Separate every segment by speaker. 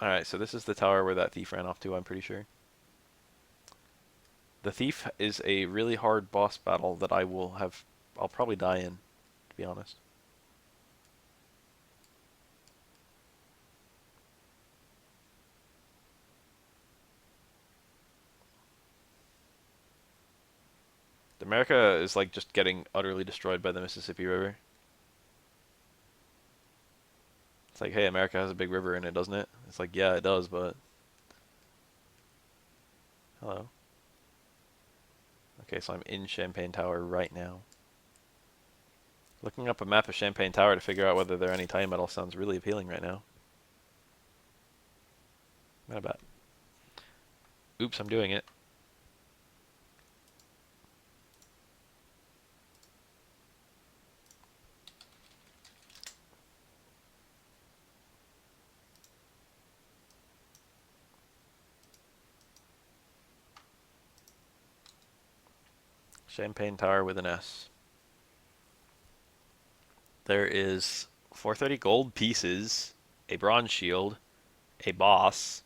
Speaker 1: Alright, so this is the tower where that thief ran off to, I'm pretty sure. The thief is a really hard boss battle that I'll probably die in, to be honest. America is like just getting utterly destroyed by the Mississippi River. It's like, hey, America has a big river in it, doesn't it? It's like, yeah, it does, but hello. Okay, so I'm in Champagne Tower right now. Looking up a map of Champagne Tower to figure out whether there are any tiny metals sounds really appealing right now. Not bad. Oops, I'm doing it. Champagne Tower with an S. There is 430 gold pieces, a bronze shield, a boss,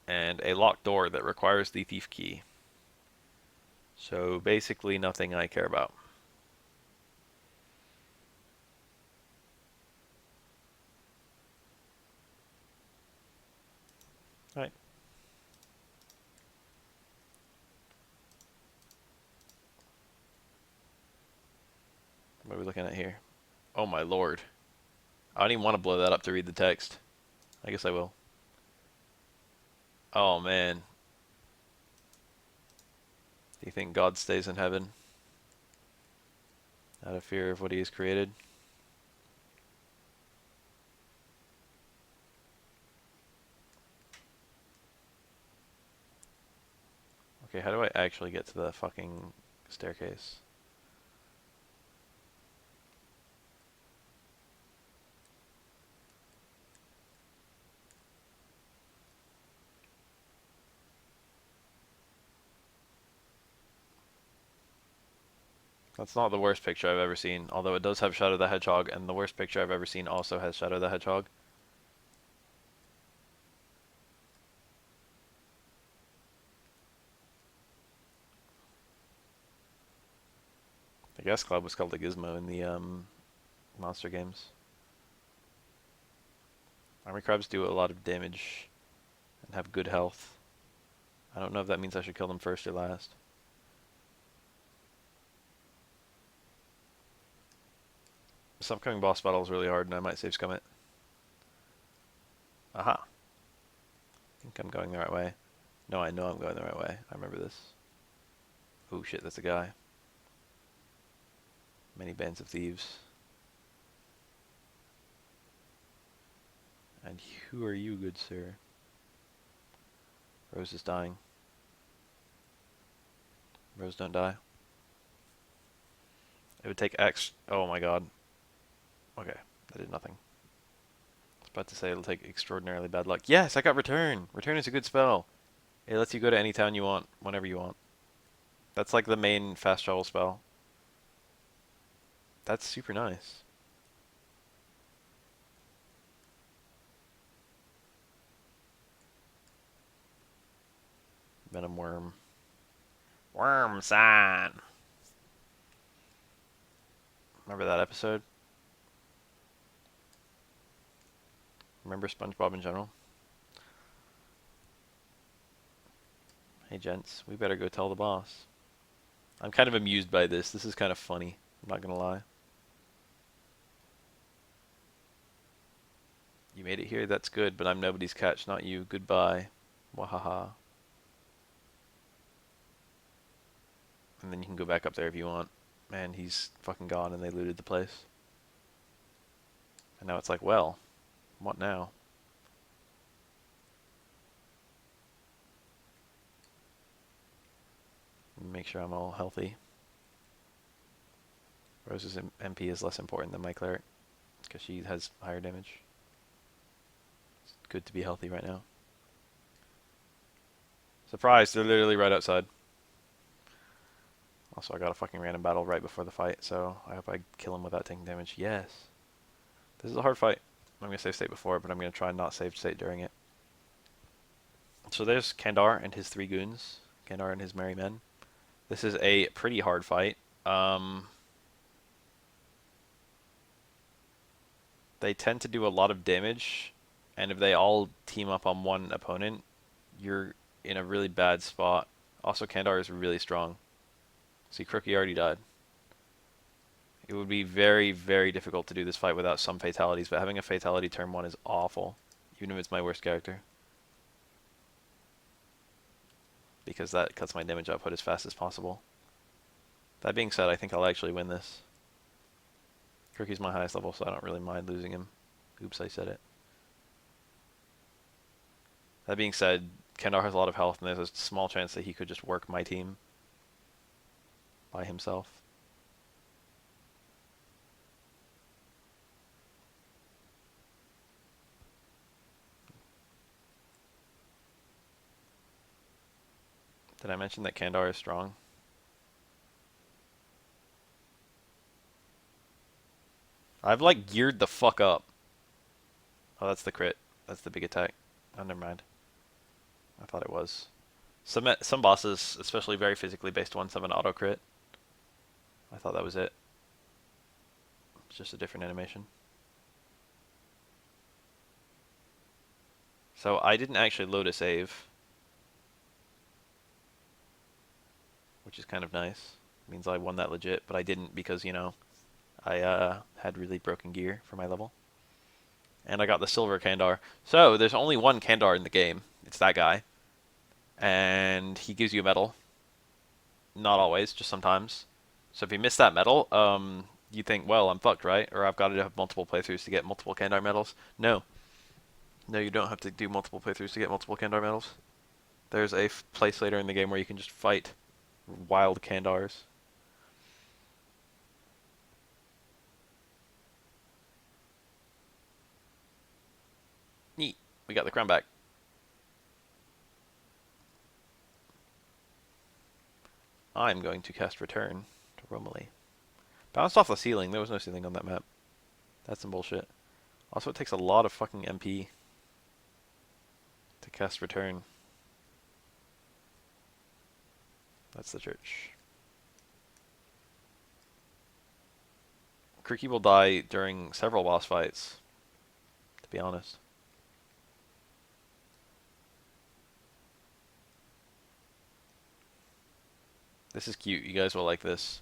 Speaker 1: and a locked door that requires the thief key. So basically nothing I care about. Alright. What are we looking at here? Oh my lord. I don't even want to blow that up to read the text. I guess I will. Oh man. Do you think God stays in heaven out of fear of what he has created? Okay, how do I actually get to the fucking staircase? That's not the worst picture I've ever seen, although it does have Shadow the Hedgehog, and the worst picture I've ever seen also has Shadow the Hedgehog. The guest club was called a Gizmo in the monster games. Army crabs do a lot of damage and have good health. I don't know if that means I should kill them first or last. This upcoming boss battle is really hard, and I might save scum it. Aha. I think I'm going the right way. No, I know I'm going the right way. I remember this. Oh shit, that's a guy. Many bands of thieves. And who are you, good sir? Rose is dying. Rose, don't die. It would take X. Oh my god. Okay, that did nothing. I was about to say it'll take extraordinarily bad luck. Yes, I got Return! Return is a good spell. It lets you go to any town you want, whenever you want. That's like the main fast travel spell. That's super nice. Venom Worm. Worm sign! Remember that episode? Remember SpongeBob in general? Hey gents, we better go tell the boss. I'm kind of amused by this. This is kind of funny. I'm not gonna lie. You made it here, that's good, but I'm nobody's catch, not you. Goodbye. Wahaha. And then you can go back up there if you want. Man, he's fucking gone and they looted the place. And now it's like, well, what now? Make sure I'm all healthy. Rose's MP is less important than my cleric, because she has higher damage. It's good to be healthy right now. Surprise, they're literally right outside. Also, I got a fucking random battle right before the fight, so I hope I kill him without taking damage. Yes. This is a hard fight. I'm going to save state before, but I'm going to try and not save state during it. So there's Kandar and his 3 goons. Kandar and his merry men. This is a pretty hard fight. They tend to do a lot of damage, and if they all team up on one opponent, you're in a really bad spot. Also, Kandar is really strong. See, Crookie already died. It would be very, very difficult to do this fight without some fatalities, but having a fatality turn 1 is awful, even if it's my worst character. Because that cuts my damage output as fast as possible. That being said, I think I'll actually win this. Crookie's my highest level, so I don't really mind losing him. Oops, I said it. That being said, Kandar has a lot of health, and there's a small chance that he could just work my team by himself. Did I mention that Kandar is strong? I've like geared the fuck up. Oh, that's the crit. That's the big attack. Oh, never mind. I thought it was. Some bosses, especially very physically based ones, have an auto crit. I thought that was it. It's just a different animation. So I didn't actually load a save, which is kind of nice. It means I won that legit, but I didn't because, you know, I had really broken gear for my level. And I got the silver Kandar. So there's only one Kandar in the game. It's that guy. And he gives you a medal. Not always, just sometimes. So if you miss that medal, you think, well, I'm fucked, right? Or I've got to have multiple playthroughs to get multiple Kandar medals. No. No, you don't have to do multiple playthroughs to get multiple Kandar medals. There's a place later in the game where you can just fight wild Kandars. Neat. We got the crown back. I'm going to cast Return to Romilly. Bounced off the ceiling. There was no ceiling on that map. That's some bullshit. Also, it takes a lot of fucking MP to cast Return. That's the church. Kriki will die during several boss fights, to be honest. This is cute. You guys will like this.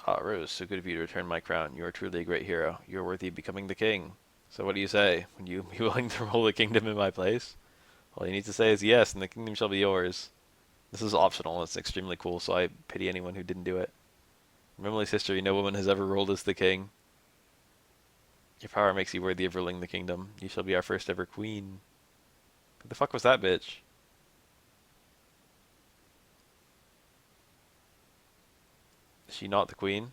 Speaker 1: Ah, Rose, so good of you to return my crown. You are truly a great hero. You are worthy of becoming the king. So what do you say? Would you be willing to rule the kingdom in my place? All you need to say is yes, and the kingdom shall be yours. This is optional. It's extremely cool, so I pity anyone who didn't do it. In Emily's history, no woman has ever ruled as the king. Your power makes you worthy of ruling the kingdom. You shall be our first ever queen. Who the fuck was that bitch? Is she not the queen?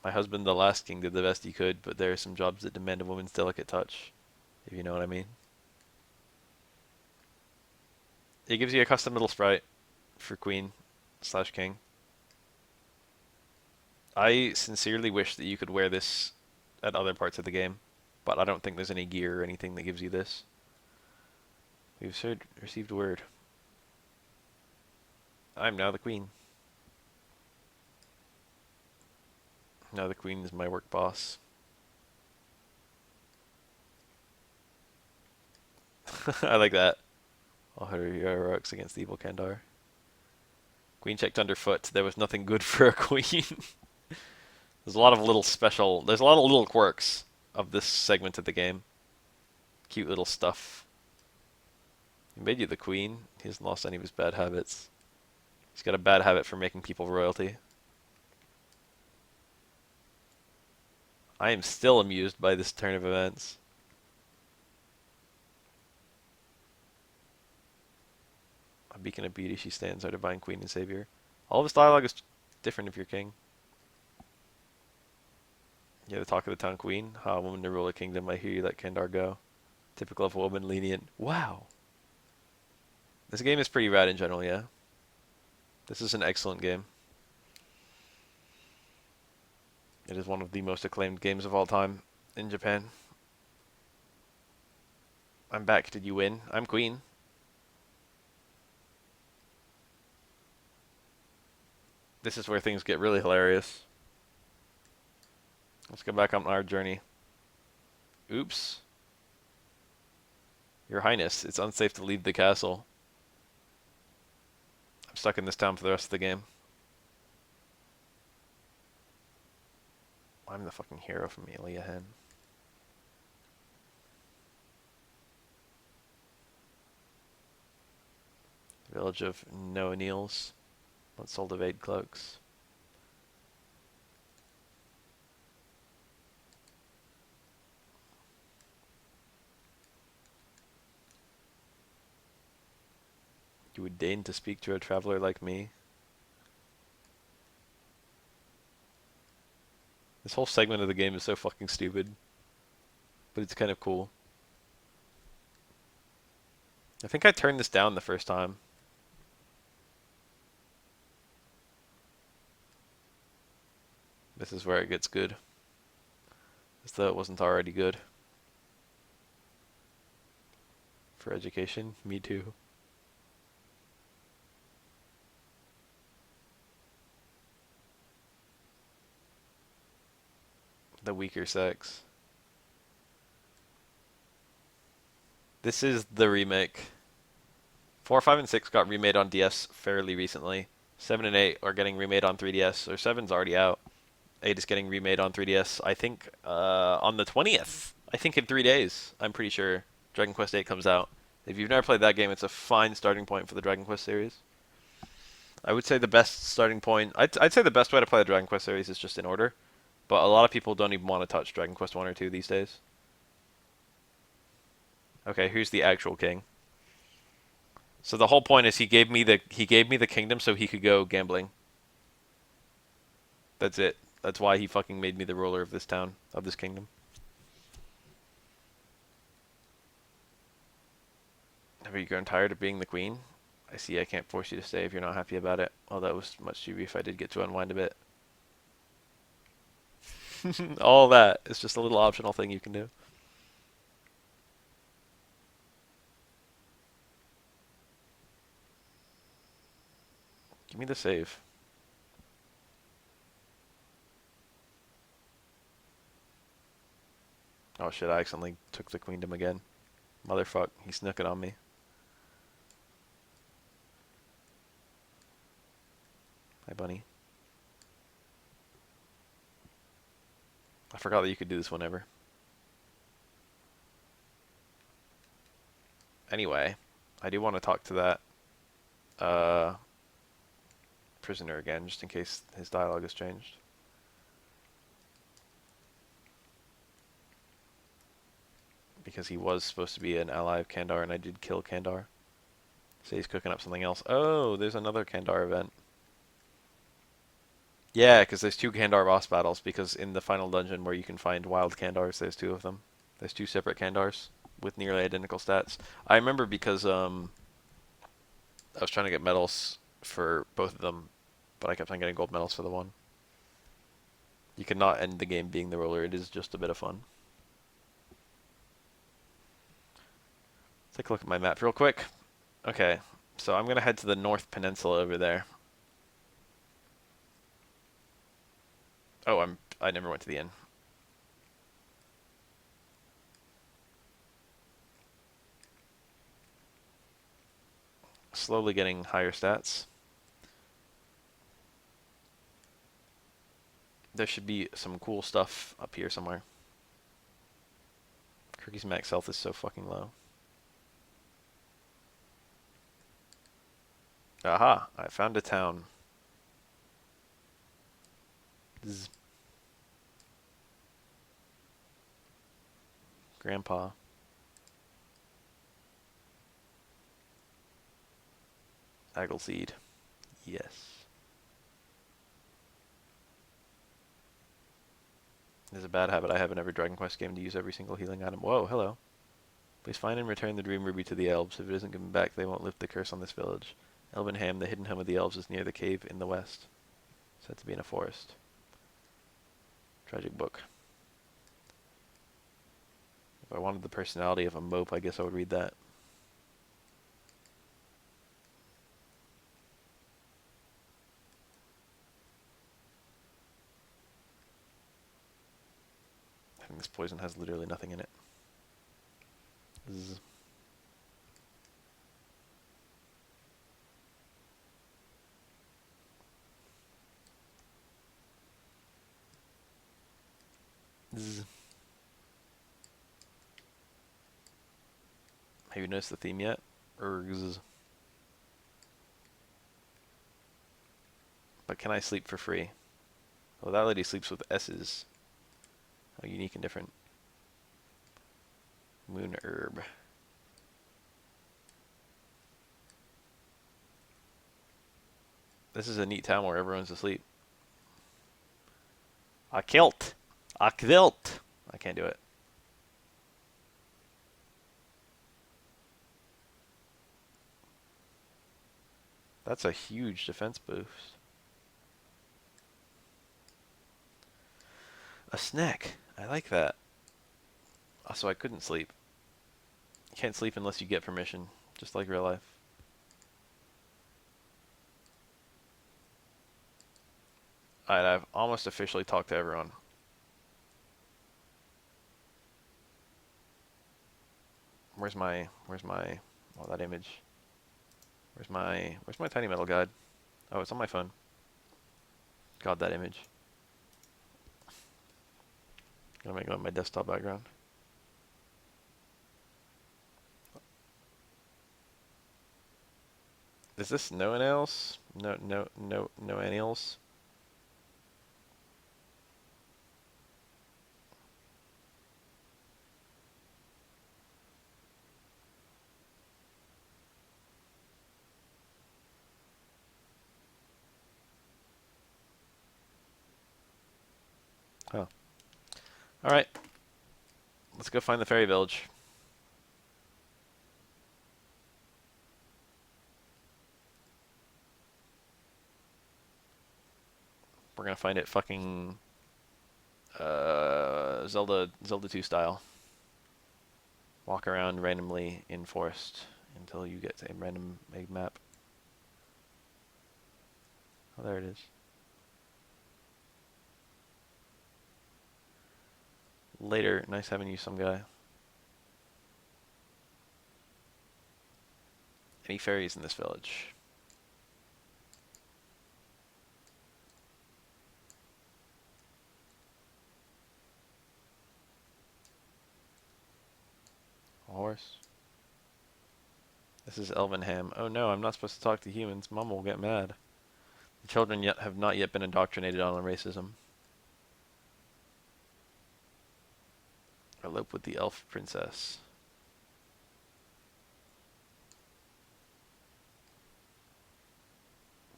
Speaker 1: My husband, the last king, did the best he could, but there are some jobs that demand a woman's delicate touch, if you know what I mean. It gives you a custom little sprite for queen slash king. I sincerely wish that you could wear this at other parts of the game, but I don't think there's any gear or anything that gives you this. We've received word. I'm now the queen. Now the queen is my work boss. I like that. All her heroics against the evil Kandar. Queen checked underfoot. There was nothing good for a queen. There's a lot of little special... There's a lot of little quirks of this segment of the game. Cute little stuff. He made you the queen. He hasn't lost any of his bad habits. He's got a bad habit for making people royalty. I am still amused by this turn of events. A beacon of beauty she stands, our divine queen and savior. All of his dialogue is different if you're king. Yeah, the talk of the town queen. Ha, woman to rule a kingdom, I hear you let Kandar go. Typical of a woman, lenient. Wow. This game is pretty rad in general, yeah. This is an excellent game. It is one of the most acclaimed games of all time in Japan. I'm back. Did you win? I'm queen. This is where things get really hilarious. Let's go back on our journey. Oops. Your Highness, it's unsafe to leave the castle. I'm stuck in this town for the rest of the game. I'm the fucking hero from Amelia Hen. Village of No Neils. Let's evade cloaks. You would deign to speak to a traveler like me? This whole segment of the game is so fucking stupid. But it's kind of cool. I think I turned this down the first time. This is where it gets good. As though it wasn't already good. For education? Me too. The weaker sex. This is the remake. 4, 5, and 6 got remade on DS fairly recently. 7 and 8 are getting remade on 3DS, or 7's already out. 8 is getting remade on 3DS, I think, on the 20th. I think in 3 days, I'm pretty sure Dragon Quest 8 comes out. If you've never played that game, it's a fine starting point for the Dragon Quest series. I would say the best starting point... I'd say the best way to play the Dragon Quest series is just in order. But a lot of people don't even want to touch Dragon Quest 1 or 2 these days. Okay, here's the actual king. So the whole point is he gave me the kingdom so he could go gambling. That's it. That's why he fucking made me the ruler of this town, of this kingdom. Have you grown tired of being the queen? I see I can't force you to stay if you're not happy about it. Well, that was much cheaper if I did get to unwind a bit. All that. It's just a little optional thing you can do. Give me the save. Oh shit, I accidentally took the queendom again. Motherfuck, he snuck it on me. Hi, bunny. I forgot that you could do this whenever. Anyway, I do want to talk to that prisoner again, just in case his dialogue has changed. Because he was supposed to be an ally of Kandar, and I did kill Kandar. So he's cooking up something else. Oh, there's another Kandar event. Yeah, because there's 2 Kandar boss battles, because in the final dungeon where you can find wild Kandars, there's 2 of them. There's 2 separate Kandars with nearly identical stats. I remember because I was trying to get medals for both of them, but I kept on getting gold medals for the one. You cannot end the game being the ruler. It is just a bit of fun. Take a look at my map real quick. Okay, so I'm going to head to the North Peninsula over there. Oh, I never went to the inn. Slowly getting higher stats. There should be some cool stuff up here somewhere. Kirky's max health is so fucking low. Aha! I found a town. Zzz. Grandpa. Aggleseed. Yes. It's a bad habit I have in every Dragon Quest game to use every single healing item. Whoa, hello. Please find and return the Dream Ruby to the elves. If it isn't given back, they won't lift the curse on this village. Elvenham, the hidden home of the elves, is near the cave in the west. Said to be in a forest. Tragic book. If I wanted the personality of a mope, I guess I would read that. I think this poison has literally nothing in it. Zzz. Zzz. Have you noticed the theme yet? Ergs. But can I sleep for free? Oh, that lady sleeps with S's. How unique and different. Moon herb. This is a neat town where everyone's asleep. A kilt. A quilt. I can't do it. That's a huge defense boost. A snack. I like that. Also, I couldn't sleep. You can't sleep unless you get permission, just like real life. Alright, I've almost officially talked to everyone. Where's my, oh, that image. Where's my tiny metal guide? Oh, it's on my phone. God, that image. Gonna make it my desktop background. Is this no one else? No annuals? Oh. Alright. Let's go find the fairy village. We're gonna find it fucking Zelda 2 style. Walk around randomly in forest until you get a random egg map. Oh, there it is. Later. Nice having you, some guy. Any fairies in this village? A horse? This is Elvenham. Oh no, I'm not supposed to talk to humans. Mom will get mad. The children have not yet been indoctrinated on racism. Elope with the elf princess.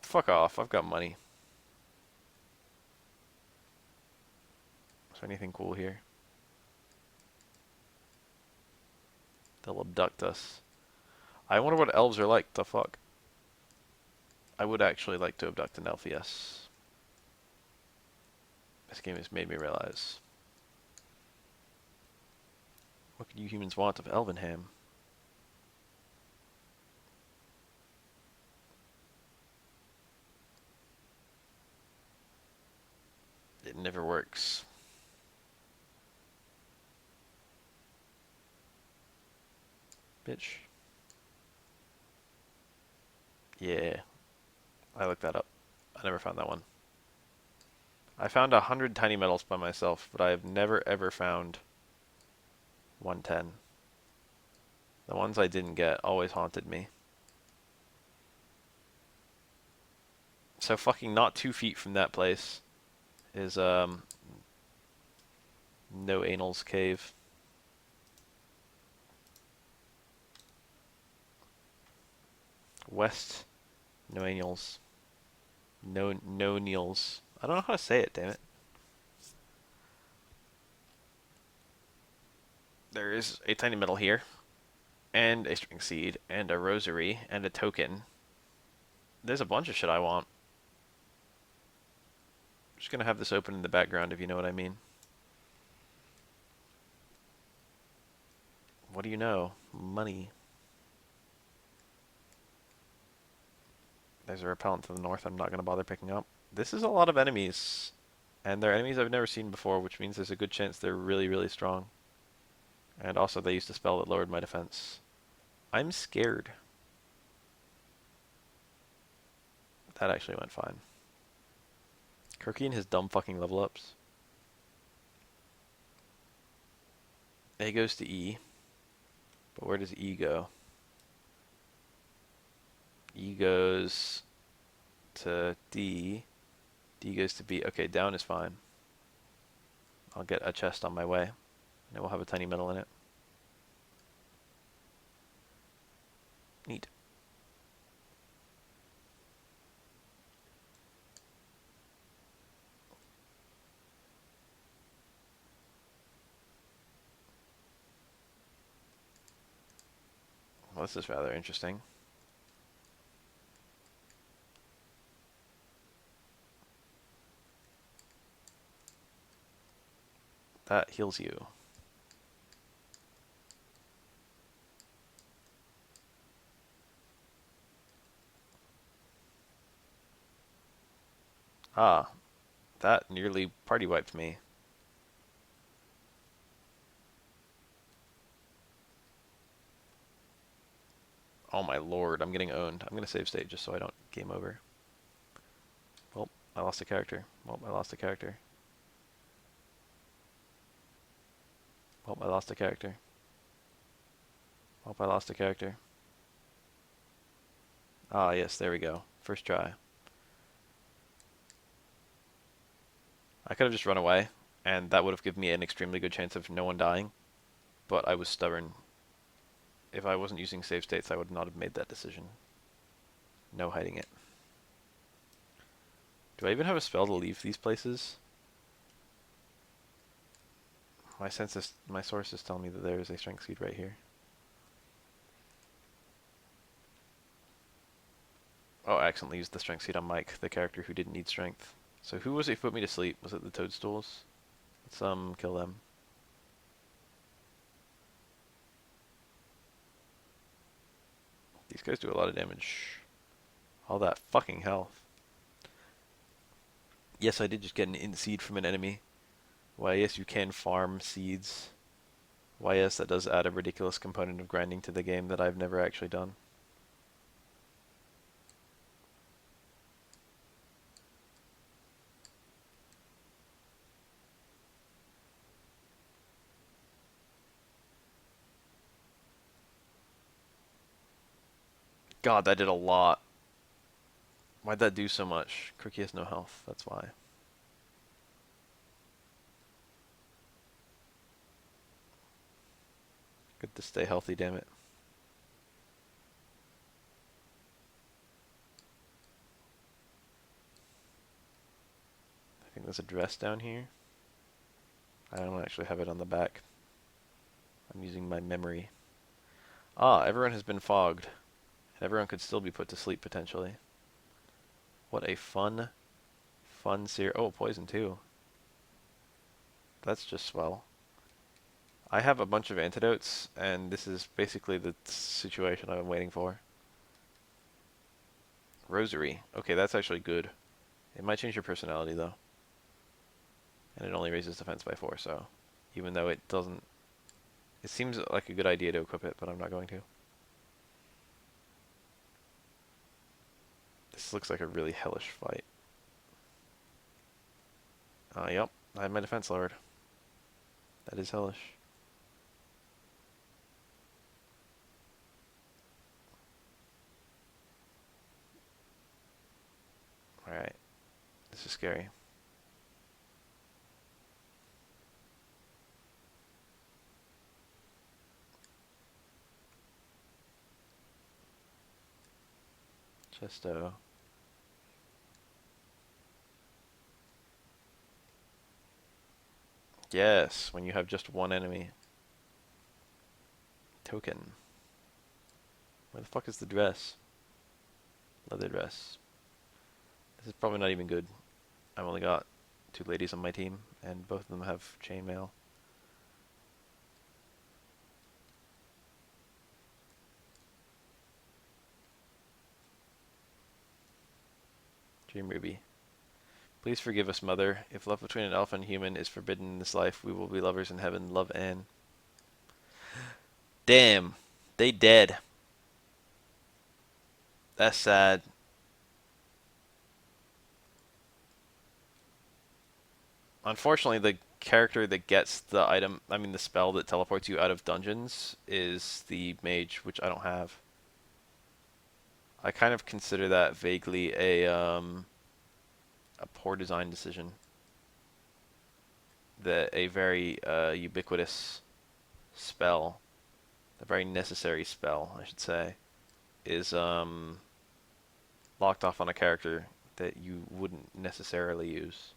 Speaker 1: Fuck off, I've got money. Is there anything cool here? They'll abduct us. I wonder what elves are like, the fuck? I would actually like to abduct an elf, yes. This game has made me realize. What could you humans want of Elvenham? It never works. Bitch. Yeah. I looked that up. I never found that one. I found 100 tiny metals by myself, but I have never ever found 110. The ones I didn't get always haunted me. So fucking not 2 feet from that place is No Anal's Cave. West No Anals. No Neils. I don't know how to say it, damn it. There is a tiny metal here, and a string seed, and a rosary, and a token. There's a bunch of shit I want. Just gonna have this open in the background, if you know what I mean. What do you know? Money. There's a repellent to the north I'm not gonna bother picking up. This is a lot of enemies. And they're enemies I've never seen before, which means there's a good chance they're really, really strong. And also they used a spell that lowered my defense. I'm scared. That actually went fine. Kirky and his dumb fucking level ups. A goes to E. But where does E go? E goes to D. D goes to B. Okay, down is fine. I'll get a chest on my way. And it will have a tiny medal in it. Neat. Well, this is rather interesting. That heals you. Ah, that nearly party wiped me. Oh my lord, I'm getting owned. I'm gonna save state just so I don't game over. Well, I lost a character. Well, I lost a character. Well, I lost a character. Well, I lost a character. Ah, yes, there we go. First try. I could have just run away, and that would have given me an extremely good chance of no one dying, but I was stubborn. If I wasn't using save states, I would not have made that decision. No hiding it. Do I even have a spell to leave these places? My sources tell me that there is a strength seed right here. Oh, I accidentally used the strength seed on Mike, the character who didn't need strength. So who was it who put me to sleep? Was it the toadstools? Let's kill them. These guys do a lot of damage. All that fucking health. Yes, I did just get an int seed from an enemy. Why, yes, you can farm seeds. Why, yes, that does add a ridiculous component of grinding to the game that I've never actually done. God, that did a lot. Why'd that do so much? Crookie has no health, that's why. Good to stay healthy, damn it. I think there's a dress down here. I don't actually have it on the back. I'm using my memory. Ah, everyone has been fogged. And everyone could still be put to sleep, potentially. What a fun series. Oh, poison too. That's just swell. I have a bunch of antidotes, and this is basically the situation I've been waiting for. Rosary. Okay, that's actually good. It might change your personality, though. And it only raises defense by 4, so... Even though it doesn't... It seems like a good idea to equip it, but I'm not going to. This looks like a really hellish fight. Yep. I have my defense lowered. That is hellish. Alright. This is scary. Chesto. Yes, when you have just one enemy. Token. Where the fuck is the dress? Leather dress. This is probably not even good. I've only got two ladies on my team, and both of them have chainmail. Dream Ruby. Please forgive us, Mother. If love between an elf and human is forbidden in this life, we will be lovers in heaven. Love, Anne. Damn. They dead. That's sad. Unfortunately, the character that gets the item, I mean the spell that teleports you out of dungeons is the mage, which I don't have. I kind of consider that vaguely a poor design decision. That a very ubiquitous spell, a very necessary spell, I should say, is locked off on a character that you wouldn't necessarily use.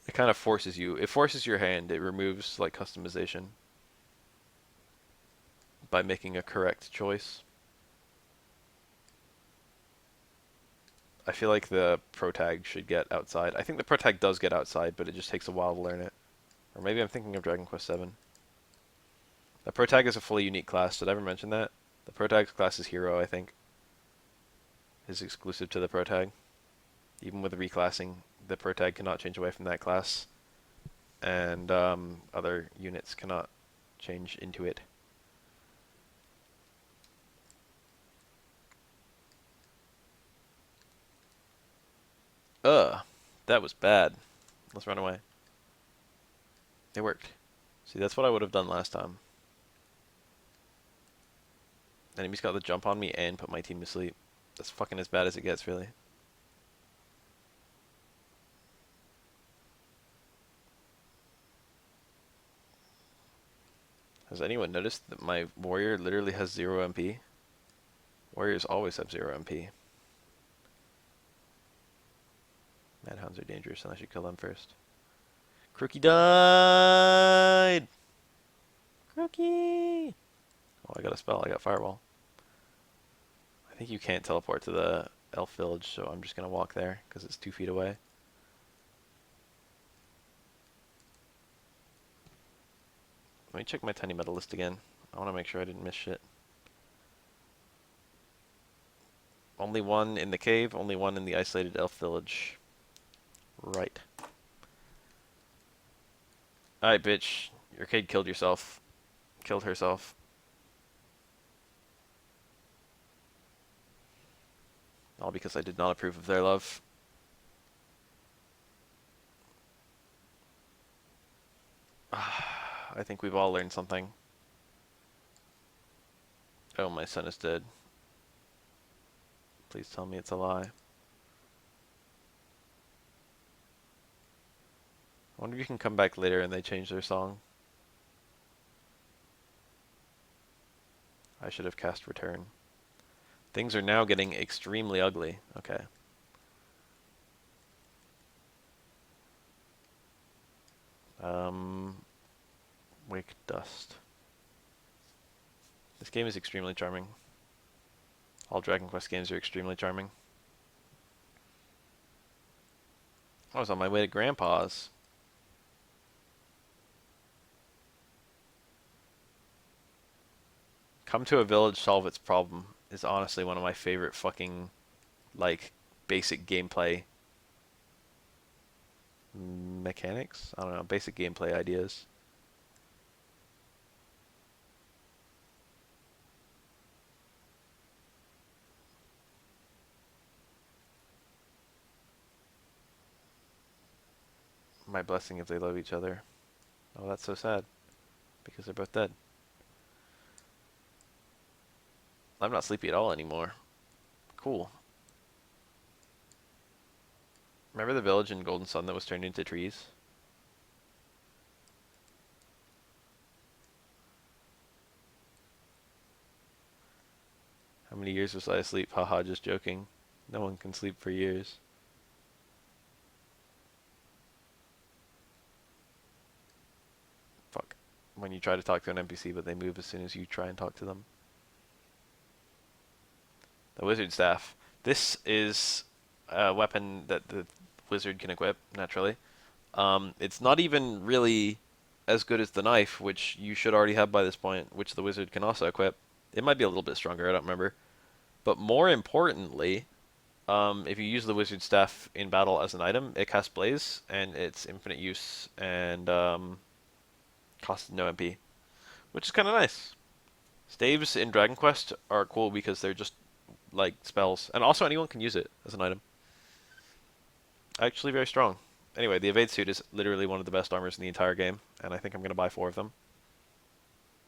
Speaker 1: It kind of forces you. It forces your hand. It removes like customization by making a correct choice. I feel like the pro tag should get outside. I think the pro tag does get outside, but it just takes a while to learn it. Or maybe I'm thinking of Dragon Quest VII. The pro tag is a fully unique class. Did I ever mention that? The pro tag class is hero, I think. Is exclusive to the pro tag. Even with reclassing, the pro tag cannot change away from that class. And other units cannot change into it. Ugh, that was bad. Let's run away. It worked. See, that's what I would have done last time. Enemy's got the jump on me and put my team to sleep. That's fucking as bad as it gets, really. Has anyone noticed that my warrior literally has 0 MP? Warriors always have 0 MP. Madhounds are dangerous, and I should kill them first. Crookie died! Crookie! Oh, I got a spell. I got Fireball. I think you can't teleport to the elf village, so I'm just going to walk there, because it's 2 feet away. Let me check my tiny metal list again. I want to make sure I didn't miss shit. Only one in the cave, only one in the isolated elf village. Right. Alright, bitch. Your kid killed yourself. Killed herself. All because I did not approve of their love. I think we've all learned something. Oh, my son is dead. Please tell me it's a lie. I wonder if you can come back later and they change their song. I should have cast return. Things are now getting extremely ugly. Okay. Wake Dust. This game is extremely charming. All Dragon Quest games are extremely charming. I was on my way to Grandpa's. Come to a village, solve its problem is honestly one of my favorite fucking, like, basic gameplay mechanics? I don't know, basic gameplay ideas. My blessing if they love each other. Oh, that's so sad. Because they're both dead. I'm not sleepy at all anymore. Cool. Remember the village in Golden Sun that was turned into trees? How many years was I asleep? Haha, just joking. No one can sleep for years. Fuck. When you try to talk to an NPC, but they move as soon as you try and talk to them. The wizard staff. This is a weapon that the wizard can equip, naturally. It's not even really as good as the knife, which you should already have by this point, which the wizard can also equip. It might be a little bit stronger, I don't remember. But more importantly, if you use the wizard staff in battle as an item, it casts Blaze, and it's infinite use, and costs no MP, which is kind of nice. Staves in Dragon Quest are cool because they're just like spells, and also anyone can use it as an item. Actually, very strong. Anyway, the evade suit is literally one of the best armors in the entire game, and I think I'm going to buy 4 of them.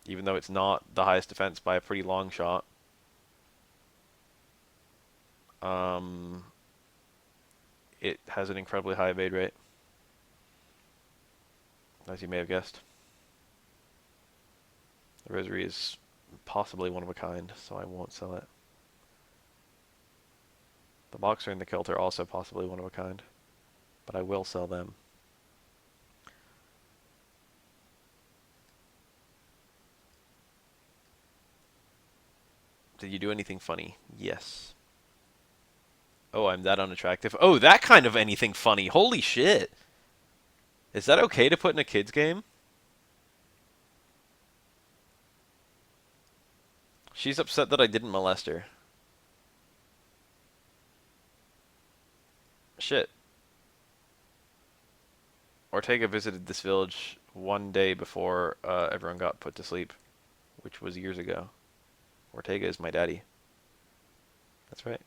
Speaker 1: Even though it's not the highest defense by a pretty long shot. Um, it has an incredibly high evade rate, as you may have guessed. The rosary is possibly one of a kind, so I won't sell it. The boxer and the kilt are also possibly one of a kind, but I will sell them. Did you do anything funny? Yes. Oh, I'm that unattractive. Oh, that kind of anything funny. Holy shit. Is that okay to put in a kid's game? She's upset that I didn't molest her. Shit. Ortega visited this village one day before everyone got put to sleep, which was years ago. Ortega is my daddy. That's right.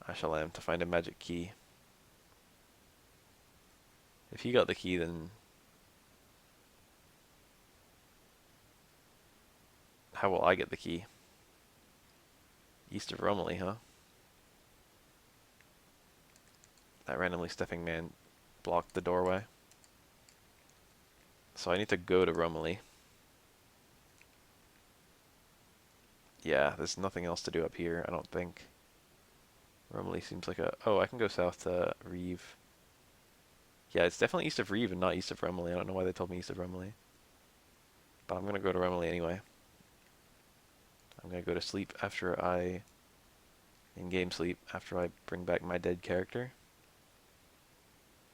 Speaker 1: I shall am to find a magic key. If he got the key, then how will I get the key? East of Romilly, huh? That randomly stepping man blocked the doorway. So I need to go to Romilly. Yeah, there's nothing else to do up here, I don't think. Romilly seems like a... Oh, I can go south to Reeve. Yeah, it's definitely east of Reeve and not east of Romilly. I don't know why they told me east of Romilly. But I'm going to go to Romilly anyway. I'm going to go to sleep after I... in-game sleep after I bring back my dead character.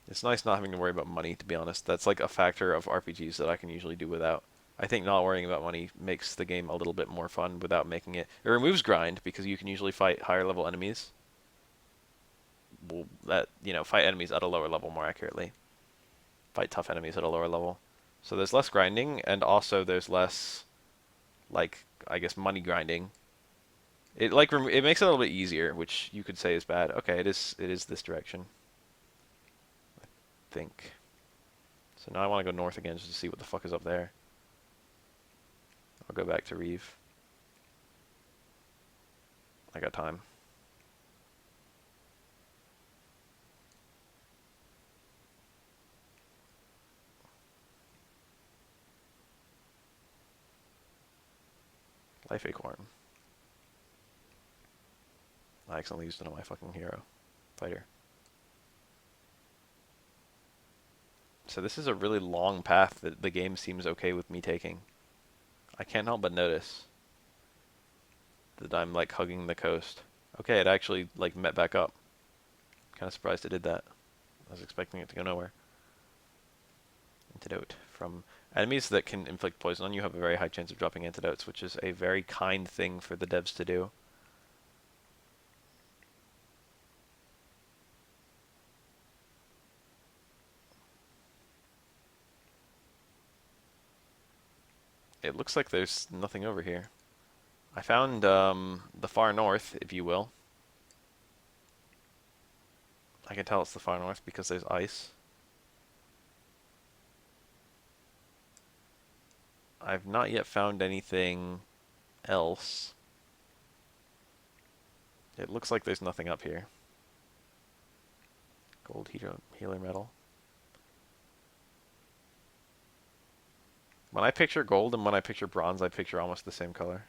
Speaker 1: It's nice not having to worry about money, to be honest. That's like a factor of RPGs that I can usually do without. I think not worrying about money makes the game a little bit more fun without making it... It removes grind, because you can usually fight higher level enemies. Well, fight enemies at a lower level more accurately. Fight tough enemies at a lower level. So there's less grinding, and also there's less, like, I guess, money grinding. It makes it a little bit easier, which you could say is bad. Okay, it is this direction, I think. So now I want to go north again just to see what the fuck is up there. I'll go back to Reeve. I got time. Life Acorn. I accidentally used it on my fucking hero. Fighter. So this is a really long path that the game seems okay with me taking. I can't help but notice that I'm like hugging the coast. Okay, it actually like met back up. Kind of surprised it did that. I was expecting it to go nowhere. Antidote. From enemies that can inflict poison on you have a very high chance of dropping antidotes, which is a very kind thing for the devs to do. It looks like there's nothing over here. I found the far north, if you will. I can tell it's the far north because there's ice. I've not yet found anything else. It looks like there's nothing up here. Gold healer metal. When I picture gold and when I picture bronze, I picture almost the same color.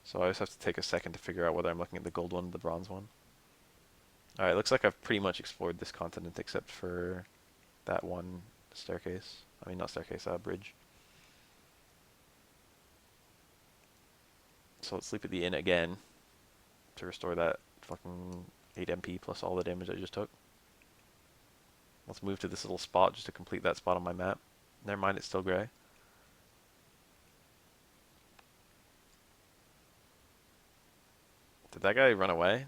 Speaker 1: So I just have to take a second to figure out whether I'm looking at the gold one or the bronze one. Alright, looks like I've pretty much explored this continent except for that one staircase. I mean, not staircase, bridge. So let's sleep at the inn again. to restore that fucking 8 MP plus all the damage I just took. Let's move to this little spot just to complete that spot on my map. Never mind, it's still gray. Did that guy run away?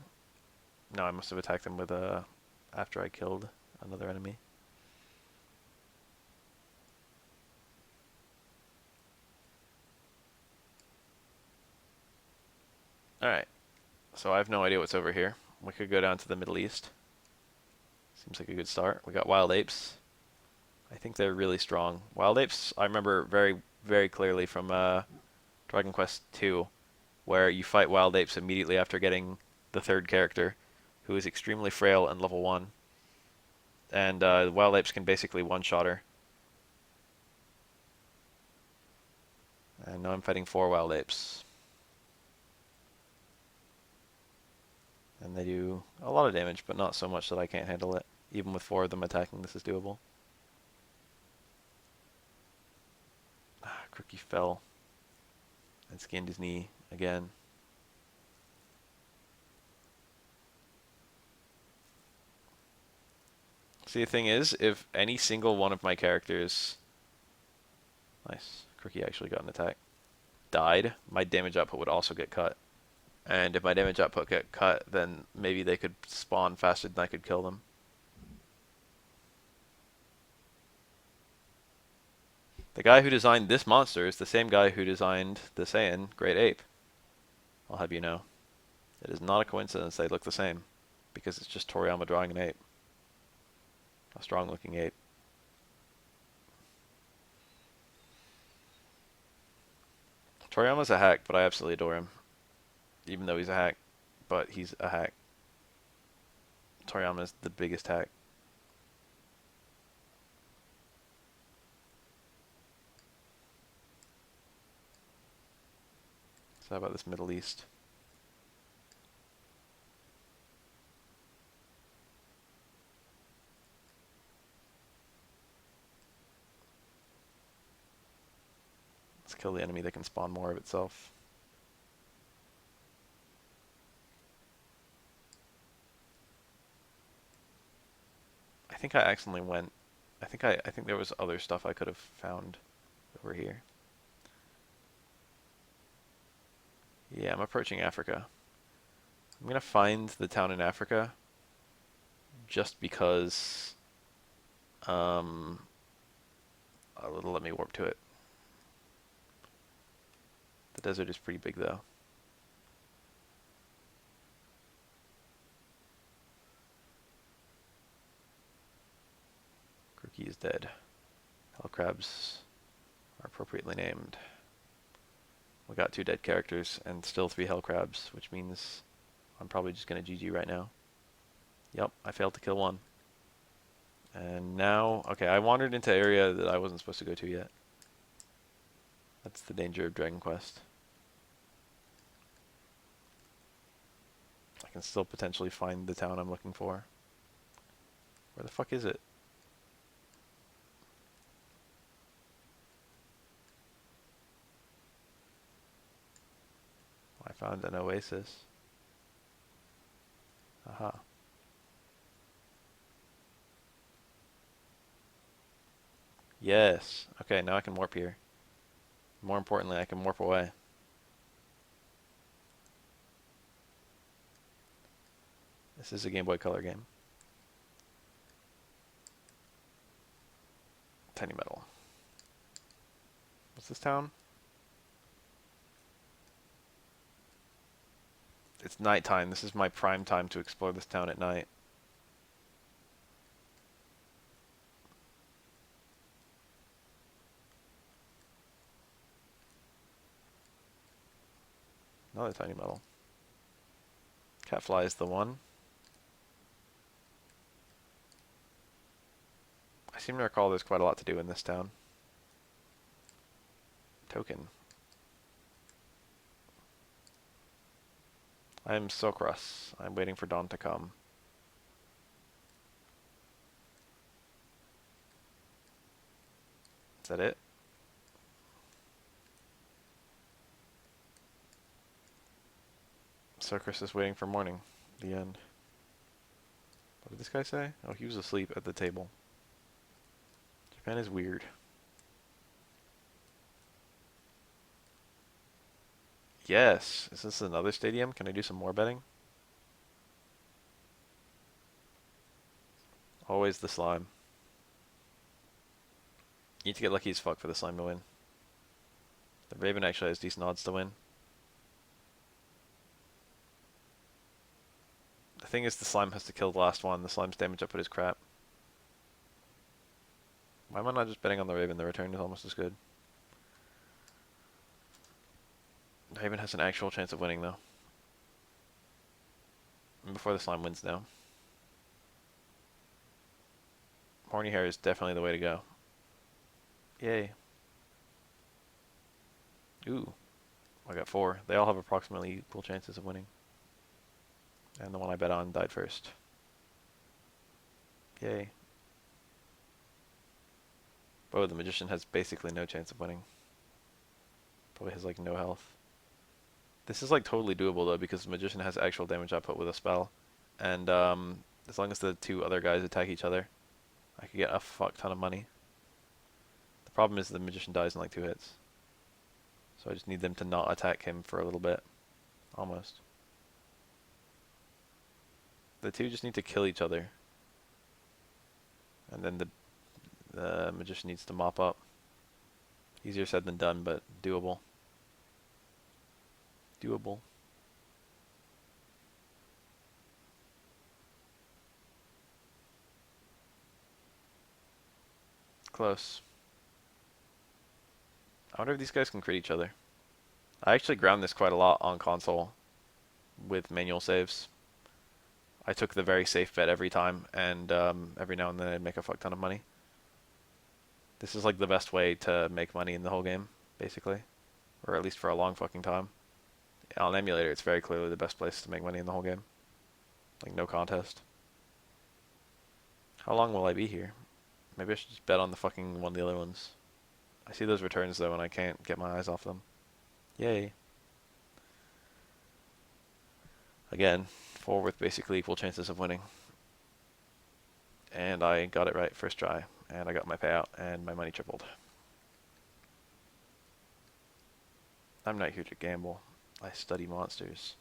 Speaker 1: No, I must have attacked him with after I killed another enemy. Alright, so I have no idea what's over here. We could go down to the Middle East. Seems like a good start. We got wild apes. I think they're really strong. Wild apes, I remember very, very clearly from Dragon Quest II, where you fight wild apes immediately after getting the third character, who is extremely frail and level 1. And wild apes can basically one-shot her. And now I'm fighting 4 wild apes. And they do a lot of damage, but not so much that I can't handle it. Even with 4 of them attacking, this is doable. Crookie fell and skinned his knee again. See, the thing is, if any single one of my characters... Nice. Crookie actually got an attack. Died, my damage output would also get cut. And if my damage output get cut, then maybe they could spawn faster than I could kill them. The guy who designed this monster is the same guy who designed the Saiyan Great Ape. I'll have you know. It is not a coincidence they look the same, because it's just Toriyama drawing an ape. A strong looking ape. Toriyama's a hack, but I absolutely adore him. Even though he's a hack, but he's a hack. Toriyama is the biggest hack. So how about this Middle East? Let's kill the enemy that can spawn more of itself. I think I accidentally went. I think there was other stuff I could have found over here. Yeah, I'm approaching Africa. I'm gonna find the town in Africa just because let me warp to it. The desert is pretty big though. Crookie is dead. Hell crabs are appropriately named. We got 2 dead characters and still 3 hell crabs, which means I'm probably just gonna GG right now. Yep, I failed to kill 1. And now, okay, I wandered into an area that I wasn't supposed to go to yet. That's the danger of Dragon Quest. I can still potentially find the town I'm looking for. Where the fuck is it? I found an oasis. Aha. Yes. Okay, now I can warp here. More importantly, I can warp away. This is a Game Boy Color game. Tiny Metal. What's this town? It's nighttime. This is my prime time to explore this town at night. Another Tiny Metal. Catfly is the one. I seem to recall there's quite a lot to do in this town. Token. I'm so cross. I'm waiting for dawn to come. Is that it? Circus is waiting for morning. The end. What did this guy say? Oh, he was asleep at the table. Japan is weird. Yes. Is this another stadium? Can I do some more betting? Always the slime. You need to get lucky as fuck for the slime to win. The Raven actually has decent odds to win. The thing is, the slime has to kill the last one. The slime's damage output is crap. Why am I not just betting on the Raven? The return is almost as good. The Raven has an actual chance of winning, though. And before the slime wins now. Horny hair is definitely the way to go. Yay. Ooh. I got 4. They all have approximately equal chances of winning. And the one I bet on died first. Yay. Oh, the Magician has basically no chance of winning. Probably has like no health. This is like totally doable though, because the Magician has actual damage output with a spell. And as long as the 2 other guys attack each other, I could get a fuck ton of money. The problem is the Magician dies in like 2 hits. So I just need them to not attack him for a little bit. Almost. The 2 just need to kill each other. And then the Magician needs to mop up. Easier said than done, but doable. Doable. Close. I wonder if these guys can crit each other. I actually ground this quite a lot on console with manual saves. I took the very safe bet every time, and every now and then I'd make a fuck ton of money. This is like the best way to make money in the whole game, basically. Or at least for a long fucking time. On emulator, it's very clearly the best place to make money in the whole game. Like, no contest. How long will I be here? Maybe I should just bet on the fucking one of the other ones. I see those returns though, and I can't get my eyes off them. Yay. Again, 4 with basically equal chances of winning. And I got it right first try, and I got my payout, and my money tripled. I'm not here to gamble. I study monsters.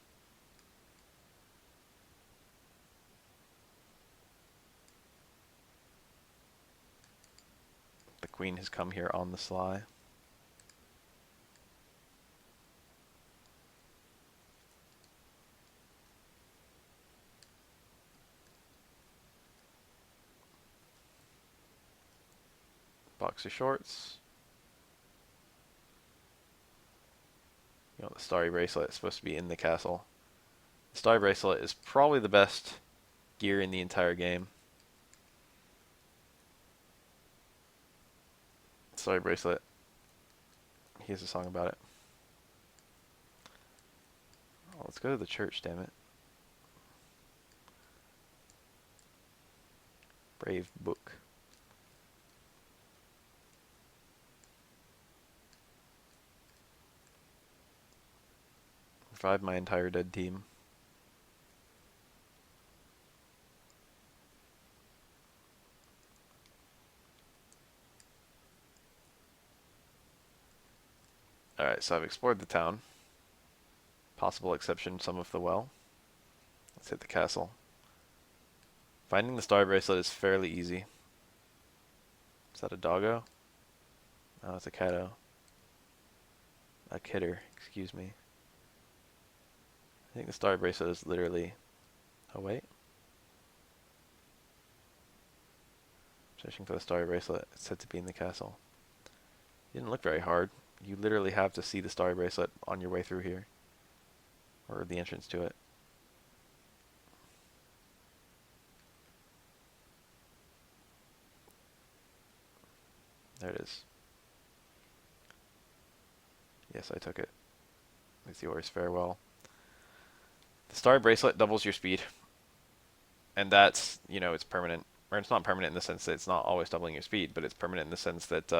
Speaker 1: The queen has come here on the sly. Boxer shorts. You know, the starry bracelet is supposed to be in the castle. The starry bracelet is probably the best gear in the entire game. Starry bracelet. He has a song about it. Oh, let's go to the church, damn it. Brave book. Revive my entire dead team. Alright, so I've explored the town. Possible exception, some of the well. Let's hit the castle. Finding the star bracelet is fairly easy. Is that a doggo? No, it's a catto. A kidder, excuse me. I think the star bracelet is literally... Oh, wait. Searching for the star bracelet. It's said to be in the castle. It didn't look very hard. You literally have to see the star bracelet on your way through here. Or the entrance to it. There it is. Yes, I took it. It's yours. Farewell. The star bracelet doubles your speed. And that's, you know, it's permanent. Or it's not permanent in the sense that it's not always doubling your speed, but it's permanent in the sense that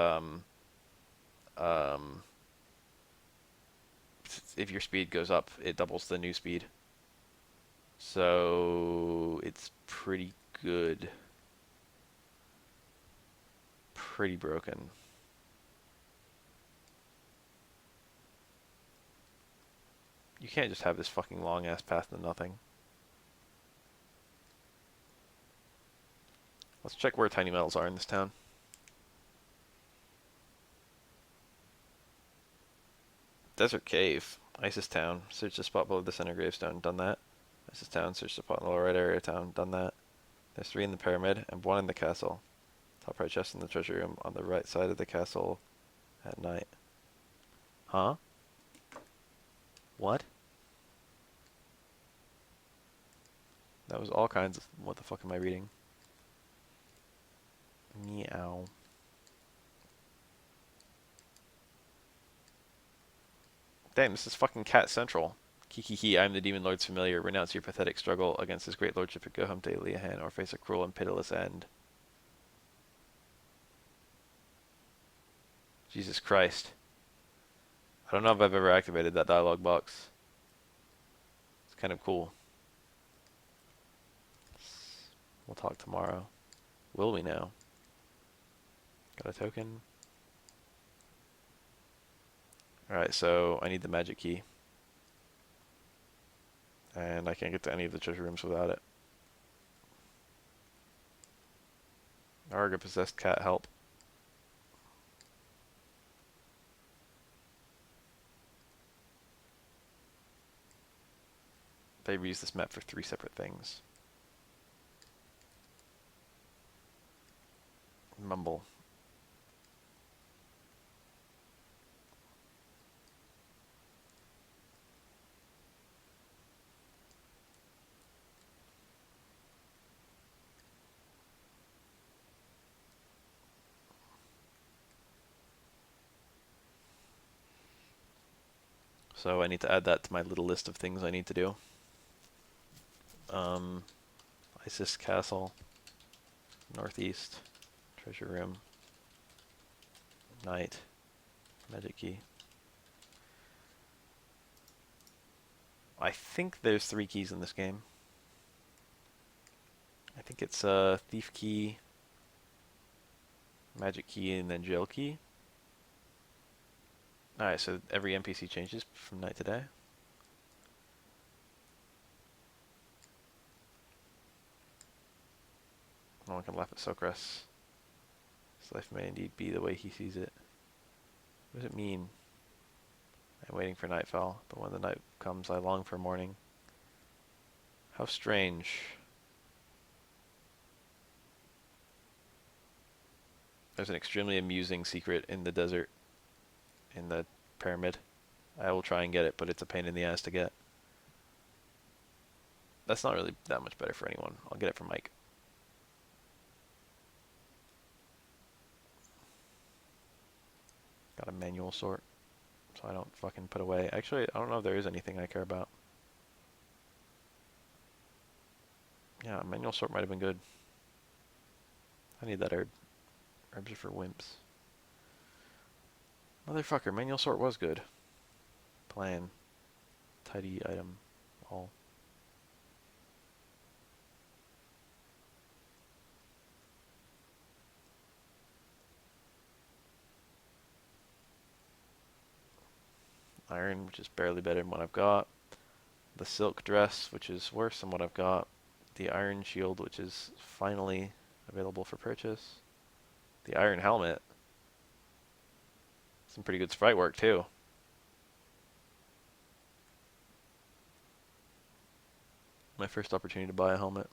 Speaker 1: if your speed goes up, it doubles the new speed. So it's pretty good. Pretty broken. You can't just have this fucking long ass path to nothing. Let's check where tiny metals are in this town. Desert Cave. Isis Town. Search the spot below the center gravestone. Done that. Isis Town. Search the spot in the lower right area of town. Done that. There's 3 in the pyramid and 1 in the castle. Top right chest in the treasure room on the right side of the castle at night. Huh? What? That was all kinds of... What the fuck am I reading? Meow. Damn, this is fucking Cat Central. Kikiki, I am the Demon Lord's familiar. Renounce your pathetic struggle against his great lordship and go home to Leahan or face a cruel and pitiless end. Jesus Christ. I don't know if I've ever activated that dialogue box. It's kind of cool. We'll talk tomorrow. Will we now? Got a token? Alright, so I need the magic key. And I can't get to any of the treasure rooms without it. Arga possessed cat, help. They reuse this map for 3 separate things. Mumble. So I need to add that to my little list of things I need to do. Isis Castle, Northeast, Treasure Room, Night, Magic Key. I think there's 3 keys in this game. I think it's Thief Key, Magic Key, and then Jail Key. Alright, so every NPC changes from night to day. No one can laugh at Socrates. His life may indeed be the way he sees it. What does it mean? I'm waiting for nightfall, but when the night comes, I long for morning. How strange. There's an extremely amusing secret in the desert, in the pyramid. I will try and get it, but it's a pain in the ass to get. That's not really that much better for anyone. I'll get it for Mike. Got a manual sort, so I don't fucking put away. Actually, I don't know if there is anything I care about. Yeah, a manual sort might have been good. I need that herb. Herbs are for wimps. Motherfucker, manual sort was good. Plan. Tidy item. All. Iron, which is barely better than what I've got. The silk dress, which is worse than what I've got. The iron shield, which is finally available for purchase. The iron helmet. Some pretty good sprite work too. My first opportunity to buy a helmet.